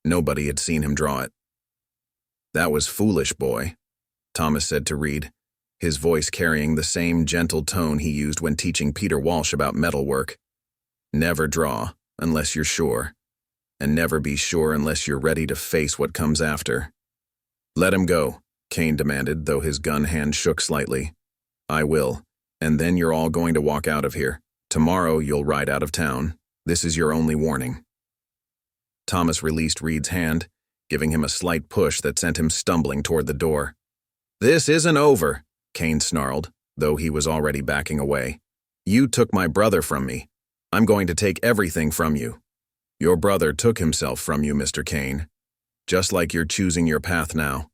Nobody had seen him draw it. "That was foolish, boy," Thomas said to Reed, his voice carrying the same gentle tone he used when teaching Peter Walsh about metalwork. "Never draw, unless you're sure. And never be sure unless you're ready to face what comes after." "Let him go," Kane demanded, though his gun hand shook slightly. "I will, and then you're all going to walk out of here. Tomorrow you'll ride out of town. This is your only warning." Thomas released Reed's hand, giving him a slight push that sent him stumbling toward the door. "This isn't over," Kane snarled, though he was already backing away. "You took my brother from me. I'm going to take everything from you. Your brother took himself from you, Mr. Kane. Just like you're choosing your path now."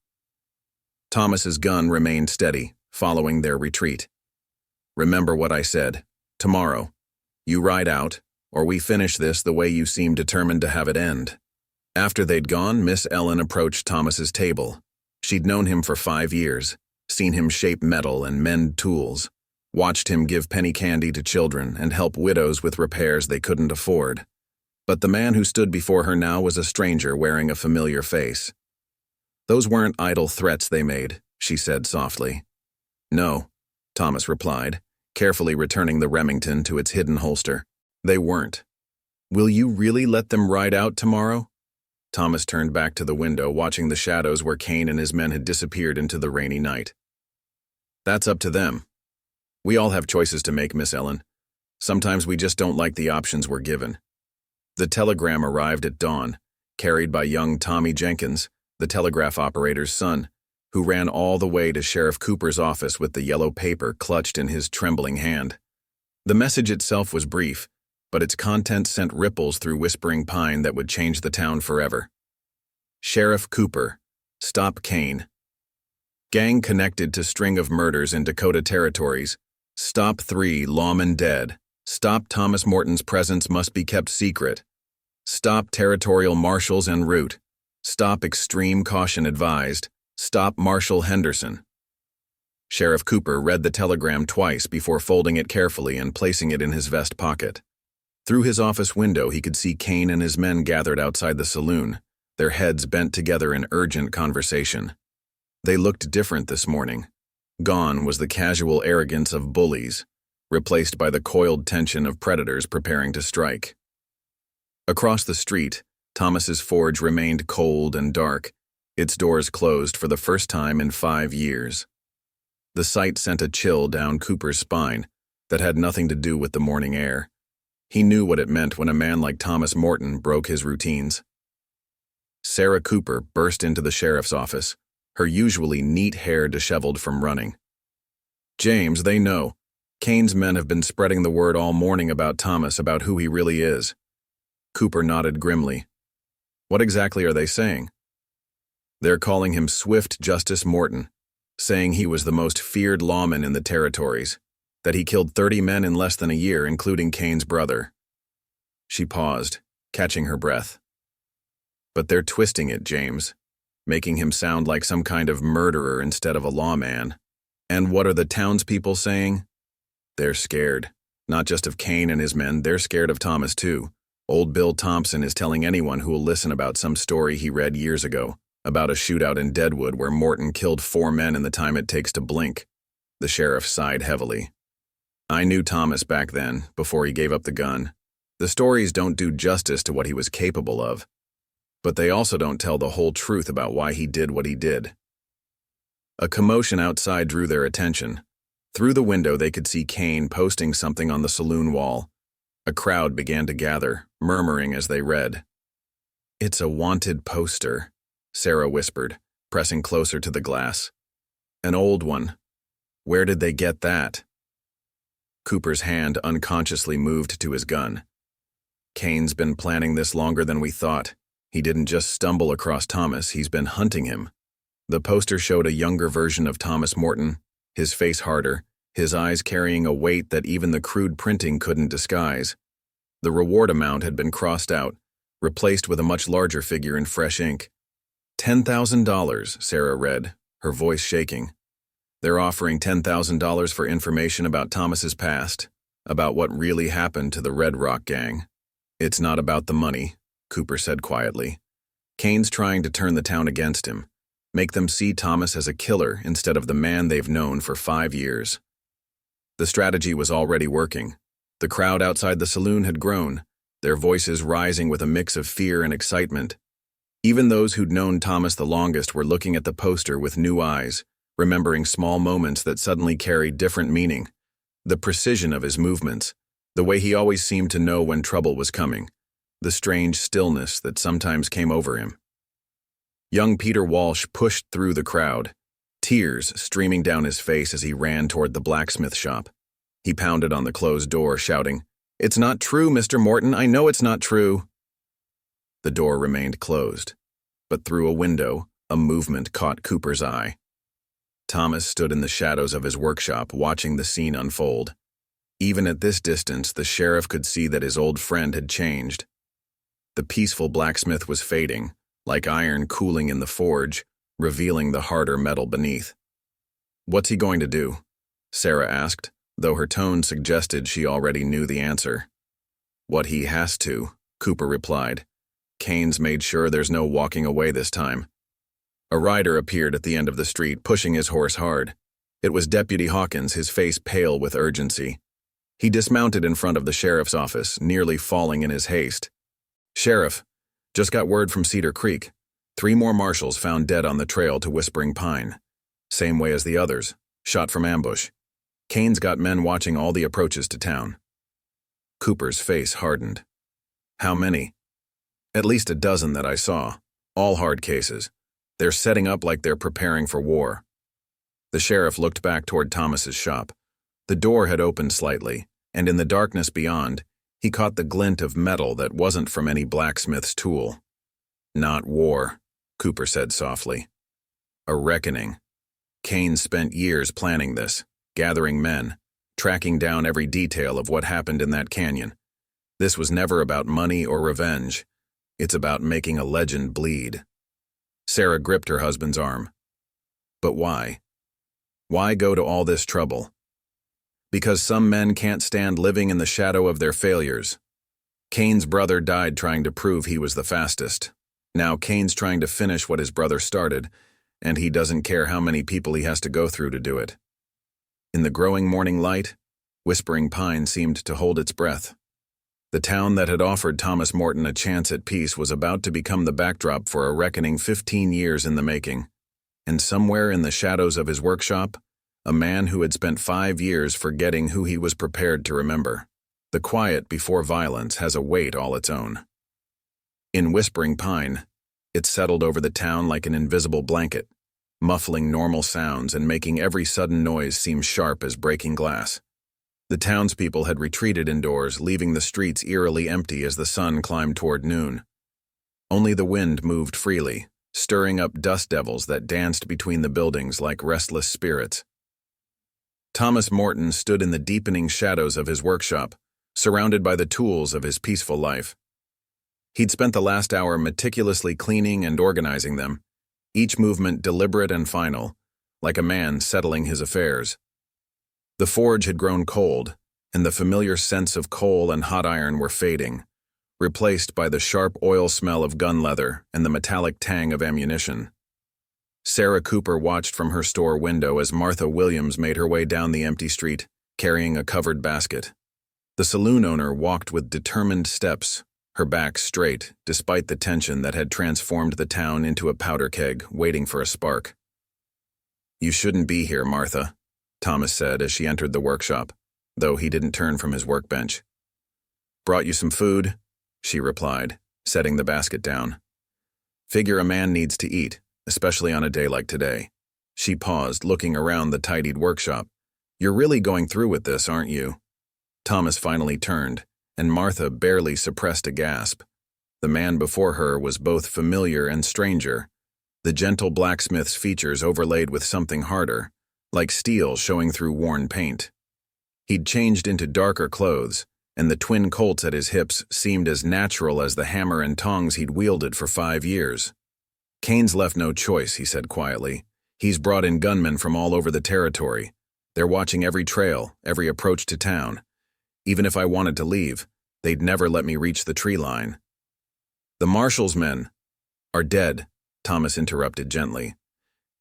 Thomas's gun remained steady, following their retreat. "Remember what I said. Tomorrow. You ride out, or we finish this the way you seem determined to have it end." After they'd gone, Miss Ellen approached Thomas's table. She'd known him for 5 years, seen him shape metal and mend tools, watched him give penny candy to children and help widows with repairs they couldn't afford. But the man who stood before her now was a stranger wearing a familiar face. "Those weren't idle threats they made," she said softly. "No," Thomas replied, carefully returning the Remington to its hidden holster. "They weren't. Will you really let them ride out tomorrow?" Thomas turned back to the window, watching the shadows where Kane and his men had disappeared into the rainy night. "That's up to them. We all have choices to make, Miss Ellen. Sometimes we just don't like the options we're given." The telegram arrived at dawn, carried by young Tommy Jenkins, the telegraph operator's son, who ran all the way to Sheriff Cooper's office with the yellow paper clutched in his trembling hand. The message itself was brief, but its content sent ripples through Whispering Pine that would change the town forever. Sheriff Cooper, stop Kane. Gang connected to string of murders in Dakota territories. Stop 3 lawmen dead. Stop Thomas Morton's presence must be kept secret. Stop territorial marshals en route. Stop extreme caution advised. Stop Marshal Henderson. Sheriff Cooper read the telegram twice before folding it carefully and placing it in his vest pocket. Through his office window, he could see Kane and his men gathered outside the saloon, their heads bent together in urgent conversation. They looked different this morning. Gone was the casual arrogance of bullies, replaced by the coiled tension of predators preparing to strike. Across the street, Thomas's forge remained cold and dark, its doors closed for the first time in 5 years. The sight sent a chill down Cooper's spine that had nothing to do with the morning air. He knew what it meant when a man like Thomas Morton broke his routines. Sarah Cooper burst into the sheriff's office, her usually neat hair disheveled from running. "James, they know. Kane's men have been spreading the word all morning about Thomas, about who he really is." Cooper nodded grimly. "What exactly are they saying?" "They're calling him Swift Justice Morton, saying he was the most feared lawman in the territories, that he killed 30 men in less than a year, including Kane's brother." She paused, catching her breath. "But they're twisting it, James, making him sound like some kind of murderer instead of a lawman. And what are the townspeople saying? They're scared. Not just of Kane and his men, they're scared of Thomas too. Old Bill Thompson is telling anyone who will listen about some story he read years ago, about a shootout in Deadwood where Morton killed 4 men in the time it takes to blink." The sheriff sighed heavily. "I knew Thomas back then, before he gave up the gun. The stories don't do justice to what he was capable of, but they also don't tell the whole truth about why he did what he did." A commotion outside drew their attention. Through the window they could see Kane posting something on the saloon wall. A crowd began to gather, murmuring as they read. "It's a wanted poster," Sarah whispered, pressing closer to the glass. "An old one. Where did they get that?" Cooper's hand unconsciously moved to his gun. "Kane's been planning this longer than we thought. He didn't just stumble across Thomas, he's been hunting him." The poster showed a younger version of Thomas Morton, his face harder, his eyes carrying a weight that even the crude printing couldn't disguise. The reward amount had been crossed out, replaced with a much larger figure in fresh ink. $10,000, Sarah read, her voice shaking. They're offering $10,000 for information about Thomas's past, about what really happened to the Red Rock gang. "It's not about the money," Cooper said quietly. "Kane's trying to turn the town against him, make them see Thomas as a killer instead of the man they've known for 5 years." The strategy was already working. The crowd outside the saloon had grown, their voices rising with a mix of fear and excitement. Even those who'd known Thomas the longest were looking at the poster with new eyes, remembering small moments that suddenly carried different meaning. The precision of his movements, the way he always seemed to know when trouble was coming, the strange stillness that sometimes came over him. Young Peter Walsh pushed through the crowd, tears streaming down his face as he ran toward the blacksmith shop. He pounded on the closed door, shouting, "It's not true, Mr. Morton, I know it's not true." The door remained closed, but through a window, a movement caught Cooper's eye. Thomas stood in the shadows of his workshop, watching the scene unfold. Even at this distance, the sheriff could see that his old friend had changed. The peaceful blacksmith was fading, like iron cooling in the forge, revealing the harder metal beneath. "What's he going to do?" Sarah asked, though her tone suggested she already knew the answer. "What he has to," Cooper replied. "Kane's made sure there's no walking away this time." A rider appeared at the end of the street, pushing his horse hard. It was Deputy Hawkins, his face pale with urgency. He dismounted in front of the sheriff's office, nearly falling in his haste. "Sheriff, just got word from Cedar Creek. 3 more marshals found dead on the trail to Whispering Pine. Same way as the others, shot from ambush. Kane's got men watching all the approaches to town." Cooper's face hardened. "How many?" "At least a dozen that I saw. All hard cases. They're setting up like they're preparing for war." The sheriff looked back toward Thomas's shop. The door had opened slightly, and in the darkness beyond, he caught the glint of metal that wasn't from any blacksmith's tool. "Not war," Cooper said softly. "A reckoning. Kane spent years planning this, gathering men, tracking down every detail of what happened in that canyon. This was never about money or revenge. It's about making a legend bleed." Sarah gripped her husband's arm. "But why? Why go to all this trouble?" "Because some men can't stand living in the shadow of their failures. Kane's brother died trying to prove he was the fastest. Now Kane's trying to finish what his brother started, and he doesn't care how many people he has to go through to do it." In the growing morning light, Whispering Pine seemed to hold its breath. The town that had offered Thomas Morton a chance at peace was about to become the backdrop for a reckoning 15 years in the making. And somewhere in the shadows of his workshop, a man who had spent 5 years forgetting who he was prepared to remember. The quiet before violence has a weight all its own. In Whispering Pine, it settled over the town like an invisible blanket, muffling normal sounds and making every sudden noise seem sharp as breaking glass. The townspeople had retreated indoors, leaving the streets eerily empty as the sun climbed toward noon. Only the wind moved freely, stirring up dust devils that danced between the buildings like restless spirits. Thomas Morton stood in the deepening shadows of his workshop, surrounded by the tools of his peaceful life. He'd spent the last hour meticulously cleaning and organizing them, each movement deliberate and final, like a man settling his affairs. The forge had grown cold, and the familiar scents of coal and hot iron were fading, replaced by the sharp oil smell of gun leather and the metallic tang of ammunition. Sarah Cooper watched from her store window as Martha Williams made her way down the empty street, carrying a covered basket. The saloon owner walked with determined steps, her back straight, despite the tension that had transformed the town into a powder keg, waiting for a spark. "You shouldn't be here, Martha," Thomas said as she entered the workshop, though he didn't turn from his workbench. "Brought you some food," she replied, setting the basket down. "Figure a man needs to eat, especially on a day like today." She paused, looking around the tidied workshop. "You're really going through with this, aren't you?" Thomas finally turned, and Martha barely suppressed a gasp. The man before her was both familiar and stranger, the gentle blacksmith's features overlaid with something harder, like steel showing through worn paint. He'd changed into darker clothes, and the twin Colts at his hips seemed as natural as the hammer and tongs he'd wielded for 5 years. "Kane's left no choice," he said quietly. "He's brought in gunmen from all over the territory. They're watching every trail, every approach to town. Even if I wanted to leave, they'd never let me reach the tree line." "The marshal's men are dead," Thomas interrupted gently.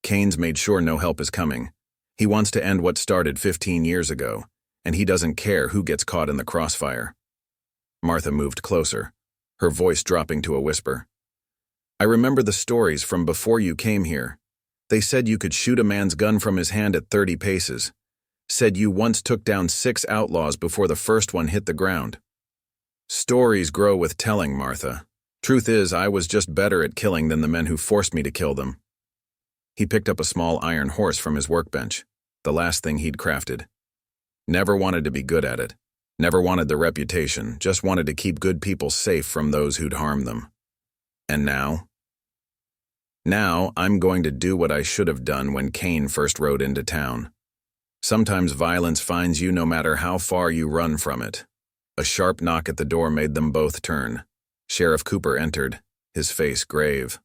"Kane's made sure no help is coming. He wants to end what started 15 years ago, and he doesn't care who gets caught in the crossfire." Martha moved closer, her voice dropping to a whisper. "I remember the stories from before you came here. They said you could shoot a man's gun from his hand at 30 paces. Said you once took down 6 outlaws before the first one hit the ground." "Stories grow with telling, Martha. Truth is, I was just better at killing than the men who forced me to kill them." He picked up a small iron horse from his workbench, the last thing he'd crafted. "Never wanted to be good at it. Never wanted the reputation, just wanted to keep good people safe from those who'd harm them. And now? Now I'm going to do what I should have done when Kane first rode into town. Sometimes violence finds you no matter how far you run from it." A sharp knock at the door made them both turn. Sheriff Cooper entered, his face grave.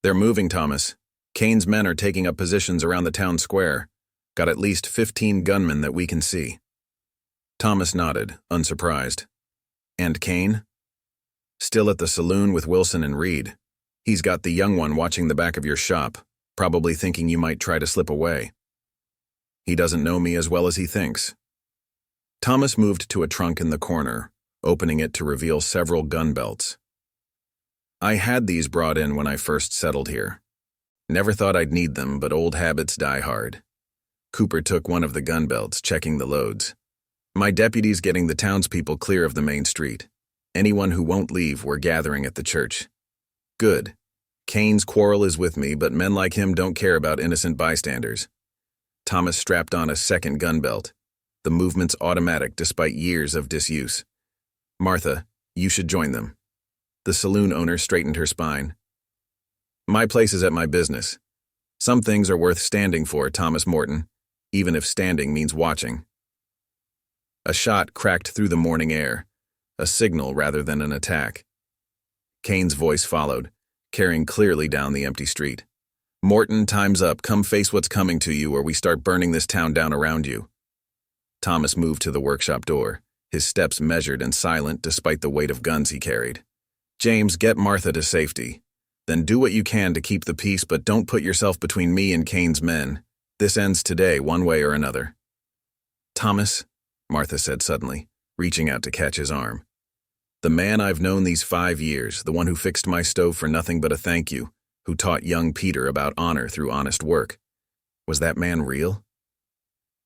"They're moving, Thomas. Kane's men are taking up positions around the town square. Got at least 15 gunmen that we can see." Thomas nodded, unsurprised. And Kane? Still at the saloon with Wilson and Reed. He's got the young one watching the back of your shop, probably thinking you might try to slip away. He doesn't know me as well as he thinks. Thomas moved to a trunk in the corner, opening it to reveal several gun belts. I had these brought in when I first settled here. Never thought I'd need them, but old habits die hard. Cooper took one of the gun belts, checking the loads. My deputy's getting the townspeople clear of the main street. Anyone who won't leave, we're gathering at the church. Good. Kane's quarrel is with me, but men like him don't care about innocent bystanders. Thomas strapped on a second gun belt. The movement's automatic despite years of disuse. Martha, you should join them. The saloon owner straightened her spine. My place is at my business. Some things are worth standing for, Thomas Morton, even if standing means watching. A shot cracked through the morning air, a signal rather than an attack. Kane's voice followed, carrying clearly down the empty street. Morton, time's up. Come face what's coming to you or we start burning this town down around you. Thomas moved to the workshop door, his steps measured and silent despite the weight of guns he carried. James, get Martha to safety. Then do what you can to keep the peace, but don't put yourself between me and Kane's men. This ends today, one way or another. Thomas, Martha said suddenly, reaching out to catch his arm. The man I've known these 5 years, the one who fixed my stove for nothing but a thank you, who taught young Peter about honor through honest work. Was that man real?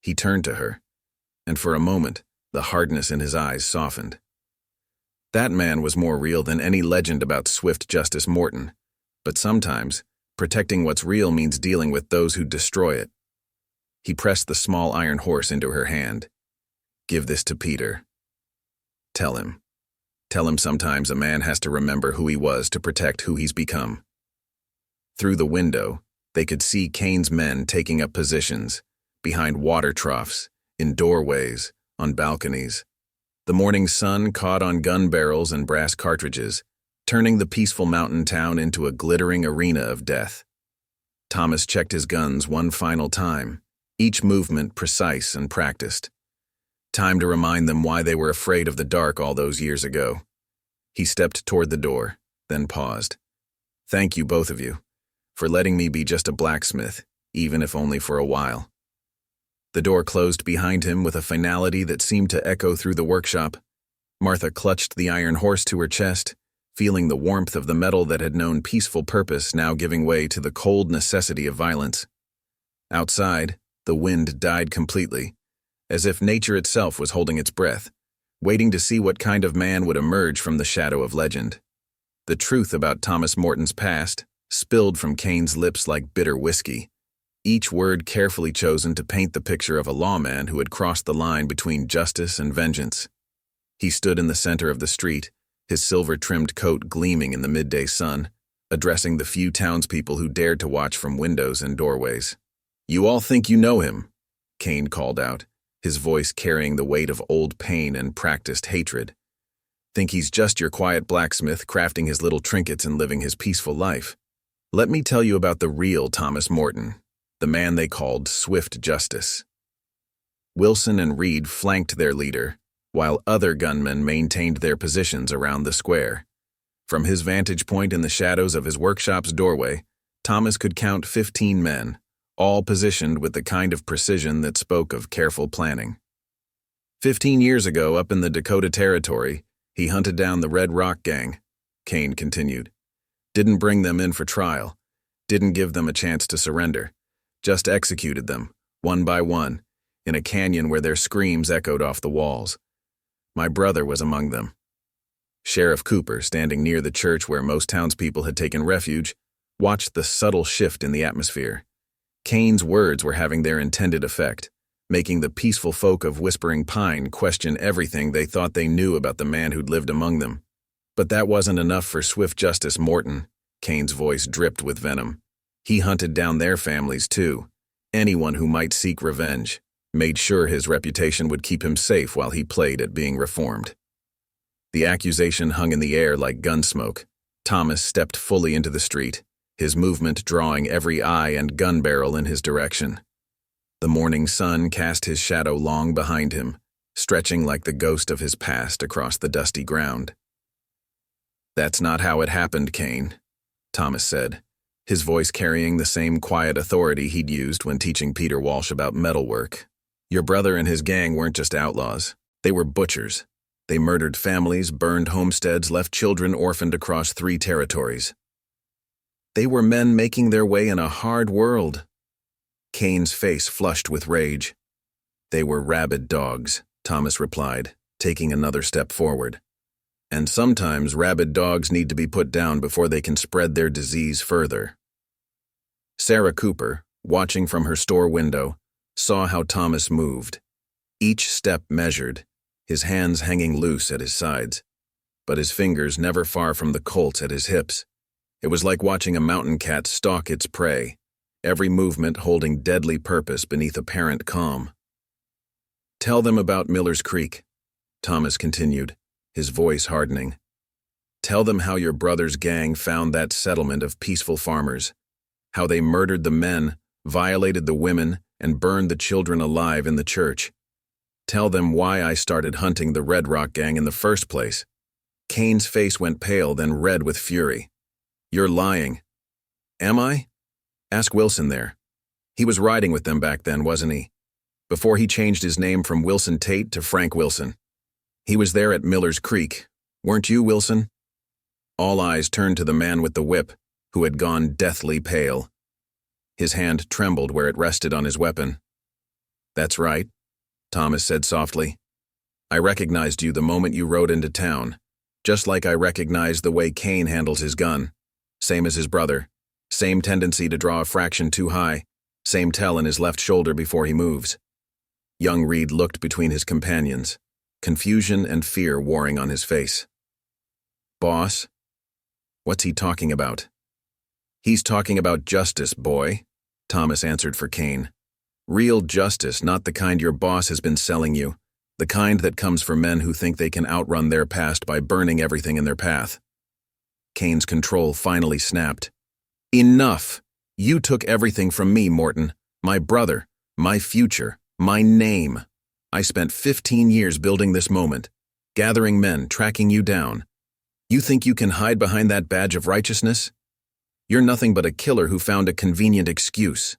He turned to her, and for a moment, the hardness in his eyes softened. That man was more real than any legend about Swift Justice Morton, but sometimes, protecting what's real means dealing with those who destroy it. He pressed the small iron horse into her hand. Give this to Peter. Tell him. Tell him sometimes a man has to remember who he was to protect who he's become. Through the window, they could see Kane's men taking up positions, behind water troughs, in doorways, on balconies. The morning sun caught on gun barrels and brass cartridges, turning the peaceful mountain town into a glittering arena of death. Thomas checked his guns one final time, each movement precise and practiced. Time to remind them why they were afraid of the dark all those years ago. He stepped toward the door, then paused. Thank you, both of you, for letting me be just a blacksmith, even if only for a while. The door closed behind him with a finality that seemed to echo through the workshop. Martha clutched the iron horse to her chest, feeling the warmth of the metal that had known peaceful purpose now giving way to the cold necessity of violence. Outside, the wind died completely, as if nature itself was holding its breath, waiting to see what kind of man would emerge from the shadow of legend. The truth about Thomas Morton's past spilled from Kane's lips like bitter whiskey, each word carefully chosen to paint the picture of a lawman who had crossed the line between justice and vengeance. He stood in the center of the street, his silver-trimmed coat gleaming in the midday sun, addressing the few townspeople who dared to watch from windows and doorways. You all think you know him, Kane called out, his voice carrying the weight of old pain and practiced hatred. Think he's just your quiet blacksmith crafting his little trinkets and living his peaceful life. Let me tell you about the real Thomas Morton, the man they called Swift Justice. Wilson and Reed flanked their leader, while other gunmen maintained their positions around the square. From his vantage point in the shadows of his workshop's doorway, Thomas could count 15 men, all positioned with the kind of precision that spoke of careful planning. 15 years ago, up in the Dakota Territory, he hunted down the Red Rock Gang, Kane continued. Didn't bring them in for trial, didn't give them a chance to surrender, just executed them, one by one, in a canyon where their screams echoed off the walls. My brother was among them. Sheriff Cooper, standing near the church where most townspeople had taken refuge, watched the subtle shift in the atmosphere. Kane's words were having their intended effect, making the peaceful folk of Whispering Pine question everything they thought they knew about the man who'd lived among them. But that wasn't enough for Swift Justice Morton. Kane's voice dripped with venom. He hunted down their families too, anyone who might seek revenge, made sure his reputation would keep him safe while he played at being reformed. The accusation hung in the air like gun smoke. Thomas stepped fully into the street, his movement drawing every eye and gun barrel in his direction. The morning sun cast his shadow long behind him, stretching like the ghost of his past across the dusty ground. "That's not how it happened, Kane," Thomas said, his voice carrying the same quiet authority he'd used when teaching Peter Walsh about metalwork. "Your brother and his gang weren't just outlaws. They were butchers. They murdered families, burned homesteads, left children orphaned across 3 territories. They were men making their way in a hard world." Kane's face flushed with rage. "They were rabid dogs," Thomas replied, taking another step forward. "And sometimes rabid dogs need to be put down before they can spread their disease further." Sarah Cooper, watching from her store window, saw how Thomas moved. Each step measured, his hands hanging loose at his sides, but his fingers never far from the Colts at his hips. It was like watching a mountain cat stalk its prey, every movement holding deadly purpose beneath apparent calm. "Tell them about Miller's Creek," Thomas continued, his voice hardening. "Tell them how your brother's gang found that settlement of peaceful farmers, how they murdered the men, violated the women, and burned the children alive in the church. Tell them why I started hunting the Red Rock gang in the first place." Kane's face went pale, then red with fury. "You're lying." "Am I? Ask Wilson there. He was riding with them back then, wasn't he? Before he changed his name from Wilson Tate to Frank Wilson. He was there at Miller's Creek. Weren't you, Wilson?" All eyes turned to the man with the whip, who had gone deathly pale. His hand trembled where it rested on his weapon. "That's right," Thomas said softly. "I recognized you the moment you rode into town, just like I recognized the way Kane handles his gun. Same as his brother. Same tendency to draw a fraction too high. Same tell in his left shoulder before he moves." Young Reed looked between his companions, confusion and fear warring on his face. "Boss? What's he talking about?" "He's talking about justice, boy," Thomas answered for Kane. "Real justice, not the kind your boss has been selling you, the kind that comes for men who think they can outrun their past by burning everything in their path." Kane's control finally snapped. "Enough! You took everything from me, Morton. My brother, my future, my name. I spent 15 years building this moment, gathering men, tracking you down. You think you can hide behind that badge of righteousness? You're nothing but a killer who found a convenient excuse."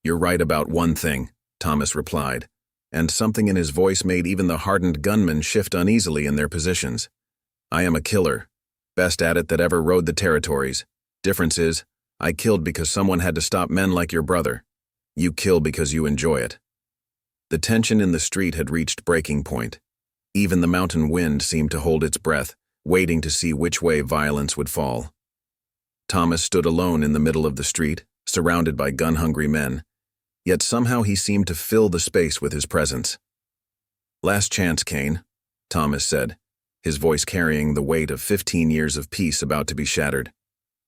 "You're right about one thing," Thomas replied, and something in his voice made even the hardened gunmen shift uneasily in their positions. "I am a killer, best at it that ever rode the territories. Difference is, I killed because someone had to stop men like your brother. You kill because you enjoy it." The tension in the street had reached breaking point. Even the mountain wind seemed to hold its breath, waiting to see which way violence would fall. Thomas stood alone in the middle of the street, surrounded by gun-hungry men, yet somehow he seemed to fill the space with his presence. "Last chance, Kane," Thomas said, his voice carrying the weight of 15 years of peace about to be shattered.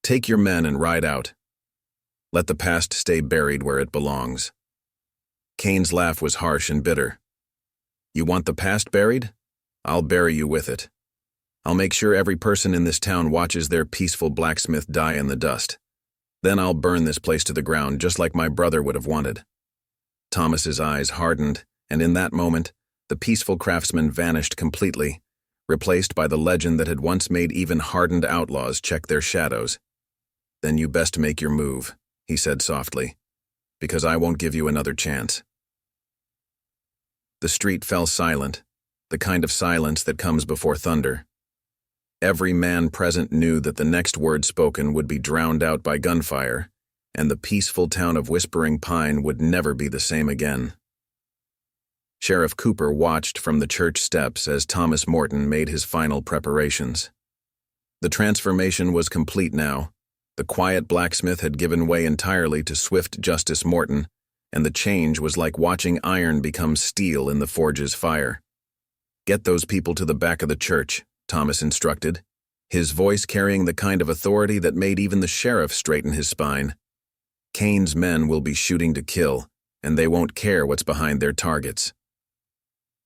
"Take your men and ride out. Let the past stay buried where it belongs." Kane's laugh was harsh and bitter. "You want the past buried? I'll bury you with it. I'll make sure every person in this town watches their peaceful blacksmith die in the dust. Then I'll burn this place to the ground just like my brother would have wanted." Thomas's eyes hardened, and in that moment, the peaceful craftsman vanished completely, replaced by the legend that had once made even hardened outlaws check their shadows. "Then you best make your move," he said softly, "because I won't give you another chance." The street fell silent, the kind of silence that comes before thunder. Every man present knew that the next word spoken would be drowned out by gunfire, and the peaceful town of Whispering Pine would never be the same again. Sheriff Cooper watched from the church steps as Thomas Morton made his final preparations. The transformation was complete now. The quiet blacksmith had given way entirely to swift Justice Morton, and the change was like watching iron become steel in the forge's fire. "Get those people to the back of the church," Thomas instructed, his voice carrying the kind of authority that made even the sheriff straighten his spine. "Kane's men will be shooting to kill, and they won't care what's behind their targets."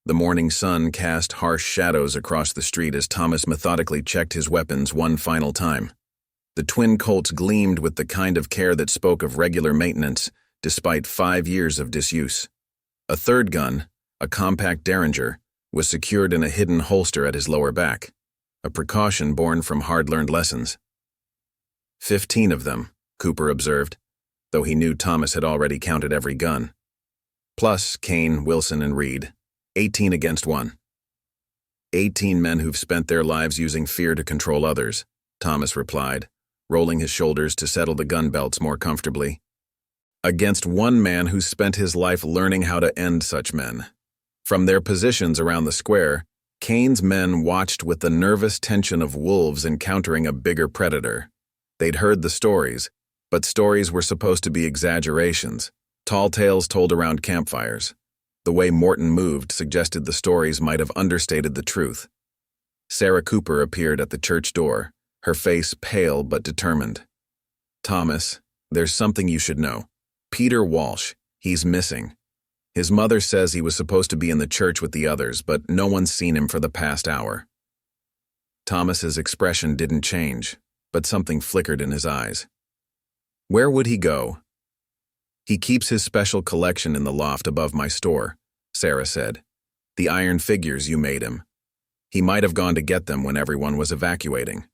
The morning sun cast harsh shadows across the street as Thomas methodically checked his weapons one final time. The twin Colts gleamed with the kind of care that spoke of regular maintenance, despite 5 years of disuse. A third gun, a compact derringer, was secured in a hidden holster at his lower back, a precaution born from hard-learned lessons. 15 of them, Cooper observed, though he knew Thomas had already counted every gun. Plus Kane, Wilson, and Reed, 18 against 1. 18 men who've spent their lives using fear to control others, Thomas replied, rolling his shoulders to settle the gun belts more comfortably. Against one man who spent his life learning how to end such men. From their positions around the square, Kane's men watched with the nervous tension of wolves encountering a bigger predator. They'd heard the stories, but stories were supposed to be exaggerations, tall tales told around campfires. The way Morton moved suggested the stories might have understated the truth. Sarah Cooper appeared at the church door, her face pale but determined. "Thomas, there's something you should know. Peter Walsh, he's missing. His mother says he was supposed to be in the church with the others, but no one's seen him for the past hour." Thomas's expression didn't change, but something flickered in his eyes. "Where would he go?" "He keeps his special collection in the loft above my store," Sarah said. "The iron figures you made him. He might have gone to get them when everyone was evacuating."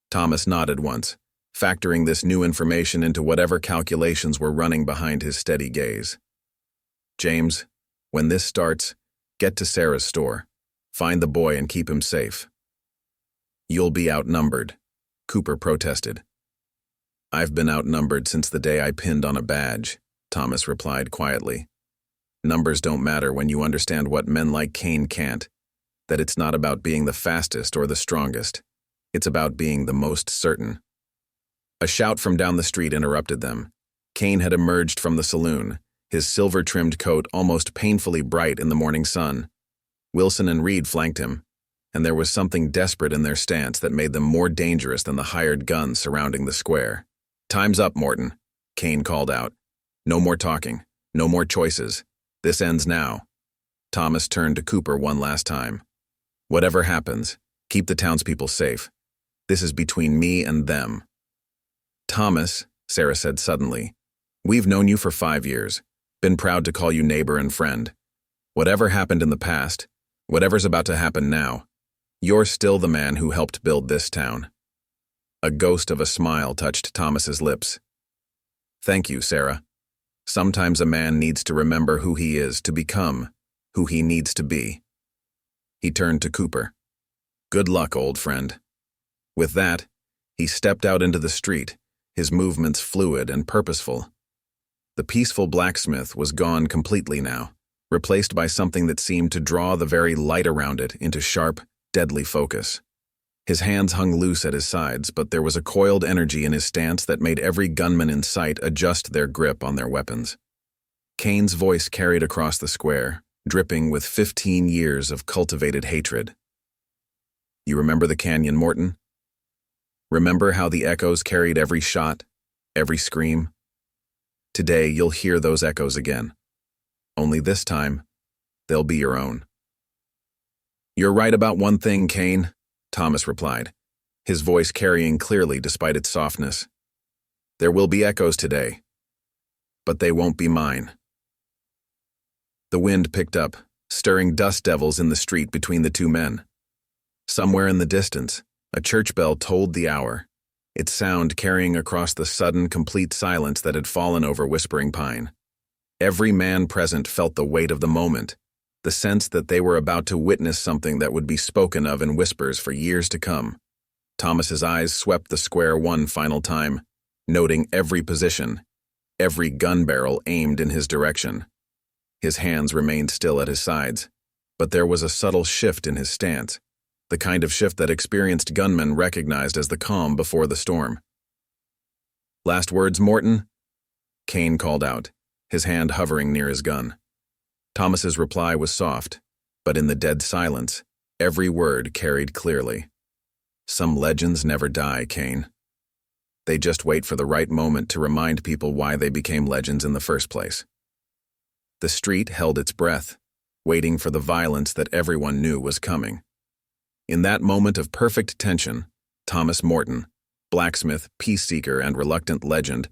Thomas nodded once, factoring this new information into whatever calculations were running behind his steady gaze. "James, when this starts, get to Sarah's store. Find the boy and keep him safe." "You'll be outnumbered," Cooper protested. "I've been outnumbered since the day I pinned on a badge," Thomas replied quietly. "Numbers don't matter when you understand what men like Kane can't, that it's not about being the fastest or the strongest. It's about being the most certain." A shout from down the street interrupted them. Kane had emerged from the saloon, his silver-trimmed coat almost painfully bright in the morning sun. Wilson and Reed flanked him, and there was something desperate in their stance that made them more dangerous than the hired guns surrounding the square. "Time's up, Morton," Kane called out. "No more talking, no more choices. This ends now." Thomas turned to Cooper one last time. "Whatever happens, keep the townspeople safe. This is between me and them." "Thomas," Sarah said suddenly, "we've known you for 5 years, been proud to call you neighbor and friend. Whatever happened in the past, whatever's about to happen now, you're still the man who helped build this town." A ghost of a smile touched Thomas's lips. "Thank you, Sarah. Sometimes a man needs to remember who he is to become who he needs to be." He turned to Cooper. "Good luck, old friend." With that, he stepped out into the street, his movements fluid and purposeful. The peaceful blacksmith was gone completely now, replaced by something that seemed to draw the very light around it into sharp, deadly focus. His hands hung loose at his sides, but there was a coiled energy in his stance that made every gunman in sight adjust their grip on their weapons. Kane's voice carried across the square, dripping with 15 years of cultivated hatred. "You remember the canyon, Morton? Remember how the echoes carried every shot, every scream? Today you'll hear those echoes again. Only this time, they'll be your own." "You're right about one thing, Kane," Thomas replied, his voice carrying clearly despite its softness. "There will be echoes today, but they won't be mine." The wind picked up, stirring dust devils in the street between the two men. Somewhere in the distance, a church bell tolled the hour, its sound carrying across the sudden, complete silence that had fallen over Whispering Pine. Every man present felt the weight of the moment, the sense that they were about to witness something that would be spoken of in whispers for years to come. Thomas's eyes swept the square one final time, noting every position, every gun barrel aimed in his direction. His hands remained still at his sides, but there was a subtle shift in his stance, the kind of shift that experienced gunmen recognized as the calm before the storm. "Last words, Morton?" Kane called out, his hand hovering near his gun. Thomas's reply was soft, but in the dead silence, every word carried clearly. "Some legends never die, Kane. They just wait for the right moment to remind people why they became legends in the first place." The street held its breath, waiting for the violence that everyone knew was coming. In that moment of perfect tension, Thomas Morton, blacksmith, peace seeker, and reluctant legend,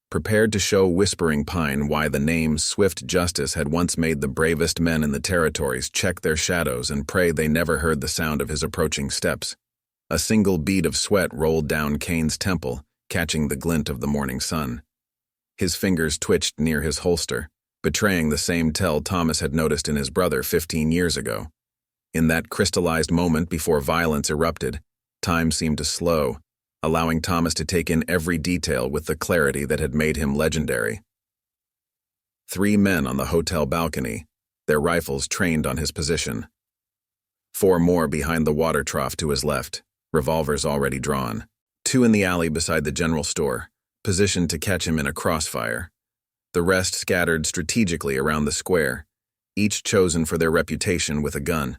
prepared to show Whispering Pine why the name Swift Justice had once made the bravest men in the territories check their shadows and pray they never heard the sound of his approaching steps. A single bead of sweat rolled down Kane's temple, catching the glint of the morning sun. His fingers twitched near his holster, betraying the same tell Thomas had noticed in his brother 15 years ago. In that crystallized moment before violence erupted, time seemed to slow, allowing Thomas to take in every detail with the clarity that had made him legendary. 3 men on the hotel balcony, their rifles trained on his position. 4 more behind the water trough to his left, revolvers already drawn. 2 in the alley beside the general store, positioned to catch him in a crossfire. The rest scattered strategically around the square, each chosen for their reputation with a gun.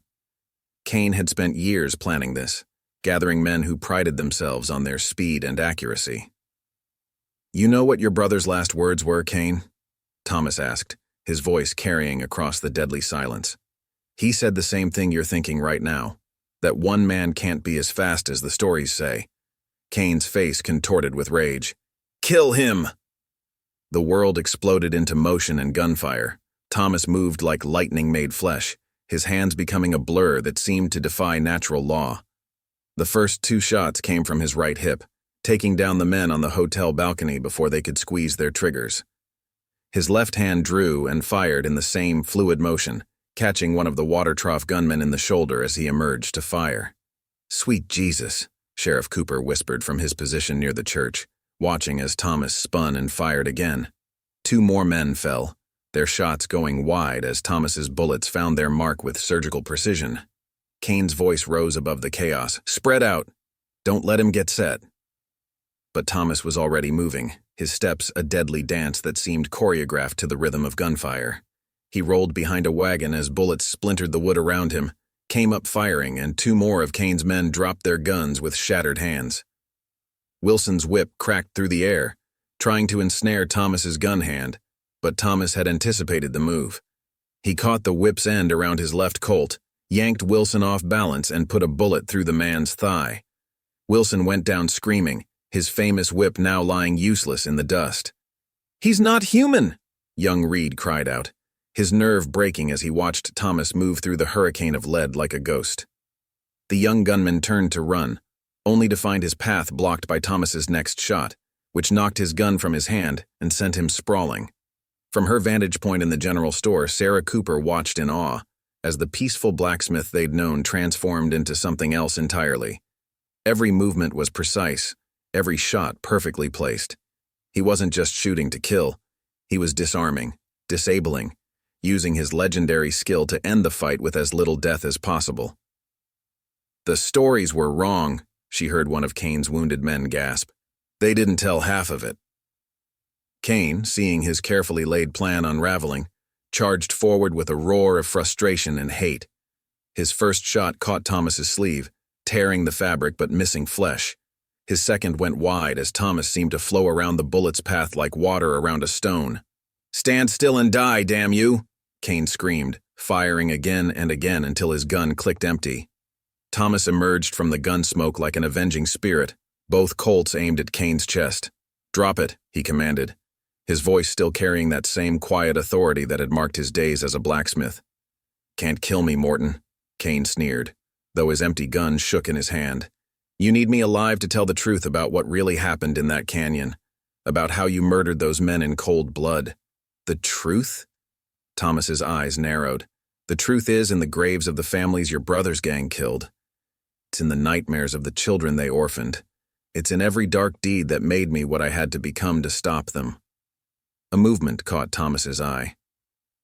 Kane had spent years planning this, gathering men who prided themselves on their speed and accuracy. "You know what your brother's last words were, Kane?" Thomas asked, his voice carrying across the deadly silence. "He said the same thing you're thinking right now, that one man can't be as fast as the stories say." Kane's face contorted with rage. "Kill him!" The world exploded into motion and gunfire. Thomas moved like lightning made flesh, his hands becoming a blur that seemed to defy natural law. The first 2 shots came from his right hip, taking down the men on the hotel balcony before they could squeeze their triggers. His left hand drew and fired in the same fluid motion, catching one of the water trough gunmen in the shoulder as he emerged to fire. "Sweet Jesus," Sheriff Cooper whispered from his position near the church, watching as Thomas spun and fired again. 2 more men fell, their shots going wide as Thomas's bullets found their mark with surgical precision. Kane's voice rose above the chaos. "Spread out! Don't let him get set!" But Thomas was already moving, his steps a deadly dance that seemed choreographed to the rhythm of gunfire. He rolled behind a wagon as bullets splintered the wood around him, came up firing, and 2 more of Kane's men dropped their guns with shattered hands. Wilson's whip cracked through the air, trying to ensnare Thomas's gun hand, but Thomas had anticipated the move. He caught the whip's end around his left Colt, yanked Wilson off balance, and put a bullet through the man's thigh. Wilson went down screaming, his famous whip now lying useless in the dust. "He's not human!" young Reed cried out, his nerve breaking as he watched Thomas move through the hurricane of lead like a ghost. The young gunman turned to run, only to find his path blocked by Thomas's next shot, which knocked his gun from his hand and sent him sprawling. From her vantage point in the general store, Sarah Cooper watched in awe, as the peaceful blacksmith they'd known transformed into something else entirely. Every movement was precise, every shot perfectly placed. He wasn't just shooting to kill, he was disarming, disabling, using his legendary skill to end the fight with as little death as possible. "The stories were wrong," she heard one of Kane's wounded men gasp. "They didn't tell half of it." Kane, seeing his carefully laid plan unraveling, charged forward with a roar of frustration and hate. His first shot caught Thomas's sleeve, tearing the fabric but missing flesh. His second went wide as Thomas seemed to flow around the bullet's path like water around a stone. "Stand still and die, damn you!" Kane screamed, firing again and again until his gun clicked empty. Thomas emerged from the gun smoke like an avenging spirit, both Colts aimed at Kane's chest. "Drop it," he commanded, his voice still carrying that same quiet authority that had marked his days as a blacksmith. "Can't kill me, Morton," Kane sneered, though his empty gun shook in his hand. "You need me alive to tell the truth about what really happened in that canyon, about how you murdered those men in cold blood." "The truth?" Thomas's eyes narrowed. "The truth is in the graves of the families your brother's gang killed. It's in the nightmares of the children they orphaned. It's in every dark deed that made me what I had to become to stop them." A movement caught Thomas's eye.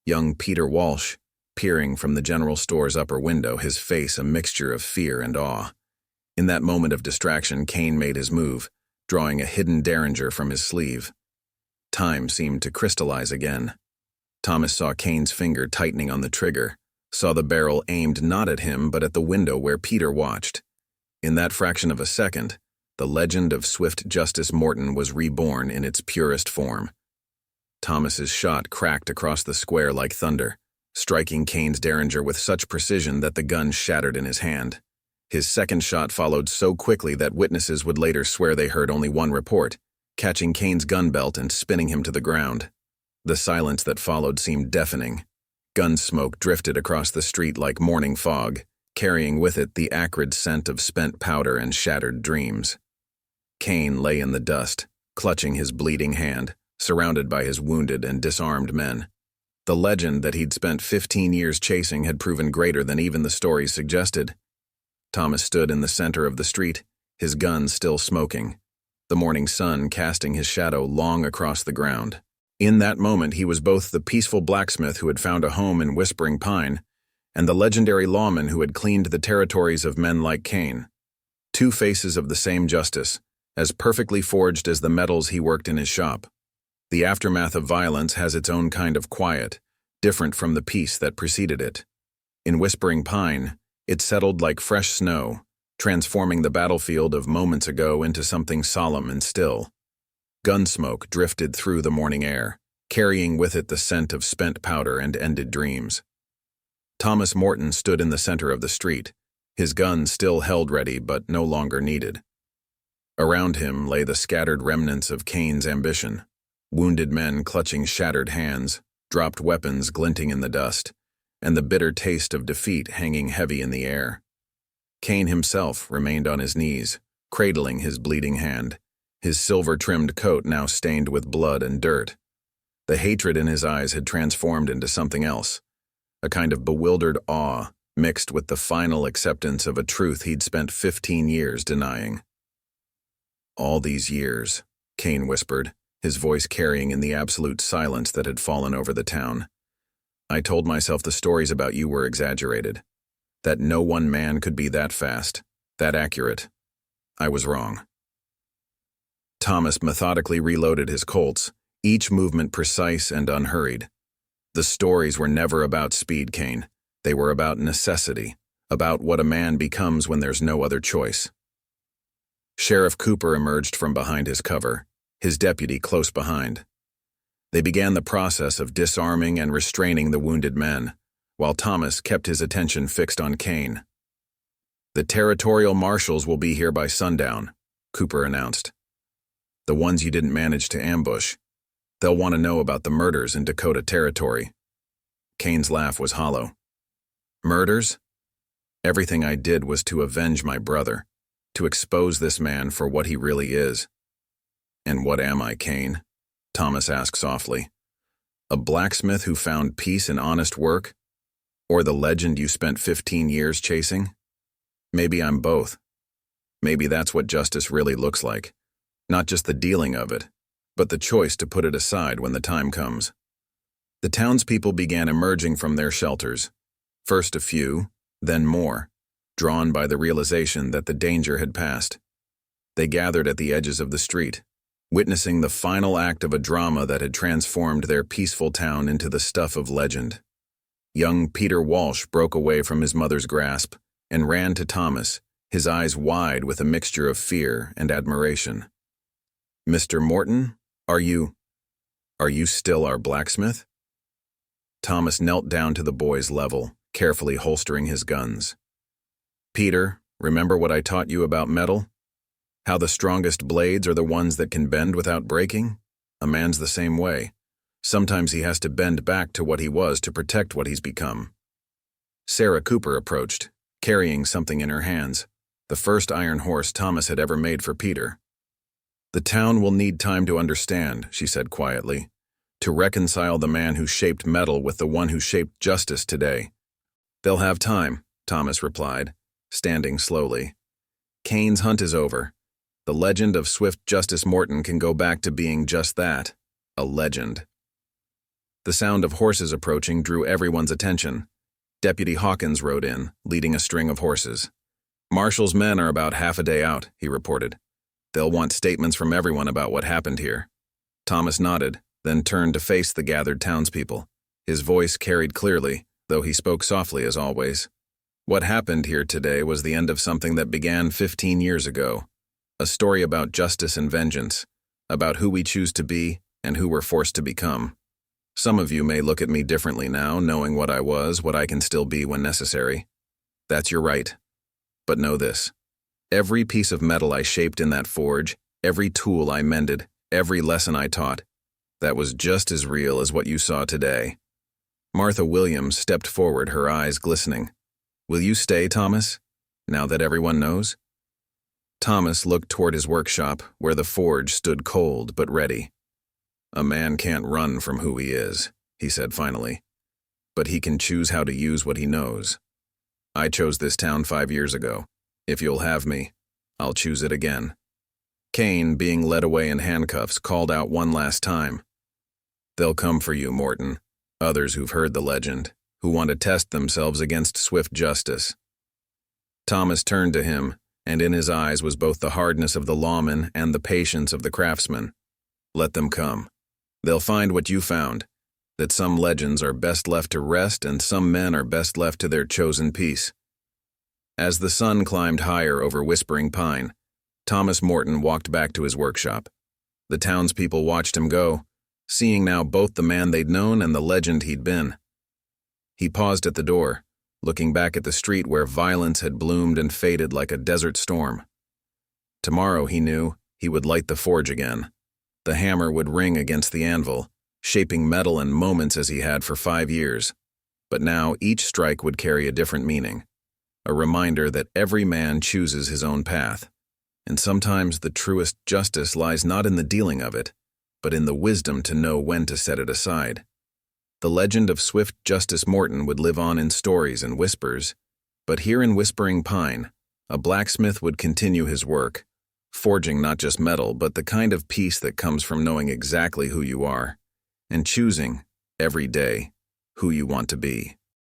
Young Peter Walsh, peering from the general store's upper window, his face a mixture of fear and awe. In that moment of distraction, Kane made his move, drawing a hidden derringer from his sleeve. Time seemed to crystallize again. Thomas saw Kane's finger tightening on the trigger, saw the barrel aimed not at him but at the window where Peter watched. In that fraction of a second, the legend of Swift Justice Morton was reborn in its purest form. Thomas's shot cracked across the square like thunder, striking Kane's derringer with such precision that the gun shattered in his hand. His second shot followed so quickly that witnesses would later swear they heard only one report. catching Kane's gun belt and spinning him to the ground. The silence that followed seemed deafening. Gun smoke drifted across the street like morning fog, carrying with it the acrid scent of spent powder and shattered dreams. Kane lay in the dust, clutching his bleeding hand, surrounded by his wounded and disarmed men. The legend that he'd spent 15 years chasing had proven greater than even the stories suggested. Thomas stood in the center of the street, his gun still smoking, the morning sun casting his shadow long across the ground. In that moment, he was both the peaceful blacksmith who had found a home in Whispering Pine and the legendary lawman who had cleaned the territories of men like Kane. Two faces of the same justice, as perfectly forged as the metals he worked in his shop. The aftermath of violence has its own kind of quiet, different from the peace that preceded it. In Whispering Pine, it settled like fresh snow, transforming the battlefield of moments ago into something solemn and still. Gunsmoke drifted through the morning air, carrying with it the scent of spent powder and ended dreams. Thomas Morton stood in the center of the street, his gun still held ready but no longer needed. Around him lay the scattered remnants of Kane's ambition, wounded men clutching shattered hands, dropped weapons glinting in the dust, and the bitter taste of defeat hanging heavy in the air. Kane himself remained on his knees, cradling his bleeding hand, his silver-trimmed coat now stained with blood and dirt. The hatred in his eyes had transformed into something else, a kind of bewildered awe mixed with the final acceptance of a truth he'd spent 15 years denying. "All these years," Kane whispered, his voice carrying in the absolute silence that had fallen over the town. "I told myself the stories about you were exaggerated, that no one man could be that fast, that accurate. I was wrong." Thomas methodically reloaded his Colts, each movement precise and unhurried. The stories were never about speed, Kane. They were about necessity, about what a man becomes when there's no other choice. Sheriff Cooper emerged from behind his cover, his deputy close behind. They began the process of disarming and restraining the wounded men, while Thomas kept his attention fixed on Kane. "The territorial marshals will be here by sundown," Cooper announced. "The ones you didn't manage to ambush. They'll want to know about the murders in Dakota Territory." Kane's laugh was hollow. "Murders? Everything I did was to avenge my brother, to expose this man for what he really is." "And what am I, Kane?" Thomas asked softly. "A blacksmith who found peace in honest work? Or the legend you spent 15 years chasing? Maybe I'm both. Maybe that's what justice really looks like. Not just the dealing of it, but the choice to put it aside when the time comes." The townspeople began emerging from their shelters, first a few, then more, drawn by the realization that the danger had passed. They gathered at the edges of the street, witnessing the final act of a drama that had transformed their peaceful town into the stuff of legend. Young Peter Walsh broke away from his mother's grasp and ran to Thomas, his eyes wide with a mixture of fear and admiration. "Mr. Morton, are you still our blacksmith?" Thomas knelt down to the boy's level, carefully holstering his guns. "Peter, remember what I taught you about metal? How the strongest blades are the ones that can bend without breaking? A man's the same way. Sometimes he has to bend back to what he was to protect what he's become." Sarah Cooper approached, carrying something in her hands, the first iron horse Thomas had ever made for Peter. "The town will need time to understand," she said quietly, "to reconcile the man who shaped metal with the one who shaped justice today." "They'll have time," Thomas replied, standing slowly. "Kane's hunt is over. The legend of Swift Justice Morton can go back to being just that, a legend." The sound of horses approaching drew everyone's attention. Deputy Hawkins rode in, leading a string of horses. "Marshall's men are about half a day out," he reported. "They'll want statements from everyone about what happened here." Thomas nodded, then turned to face the gathered townspeople. His voice carried clearly, though he spoke softly as always. "What happened here today was the end of something that began 15 years ago. A story about justice and vengeance, about who we choose to be and who we're forced to become. Some of you may look at me differently now, knowing what I was, what I can still be when necessary. That's your right. But know this. Every piece of metal I shaped in that forge, every tool I mended, Every lesson I taught, that was just as real as what you saw today. Martha Williams stepped forward, her eyes glistening. Will you stay, Thomas, now that everyone knows? Thomas looked toward his workshop, where the forge stood cold but ready. A man can't run from who he is, he said finally, but he can choose how to use what he knows. I chose this town 5 years ago. If you'll have me, I'll choose it again. Kane, being led away in handcuffs, called out one last time. They'll come for you, Morton. Others who've heard the legend, who want to test themselves against swift justice. Thomas turned to him, and in his eyes was both the hardness of the lawman and the patience of the craftsman. Let them come. They'll find what you found, that some legends are best left to rest and some men are best left to their chosen peace. As the sun climbed higher over Whispering Pine, Thomas Morton walked back to his workshop. The townspeople watched him go, seeing now both the man they'd known and the legend he'd been. He paused at the door, looking back at the street where violence had bloomed and faded like a desert storm. Tomorrow, he knew, he would light the forge again. The hammer would ring against the anvil, shaping metal and moments as he had for 5 years. But now each strike would carry a different meaning, a reminder that every man chooses his own path, and sometimes the truest justice lies not in the dealing of it, but in the wisdom to know when to set it aside. The legend of Swift Justice Morton would live on in stories and whispers, but here in Whispering Pine, a blacksmith would continue his work, forging not just metal, but the kind of peace that comes from knowing exactly who you are, and choosing, every day, who you want to be.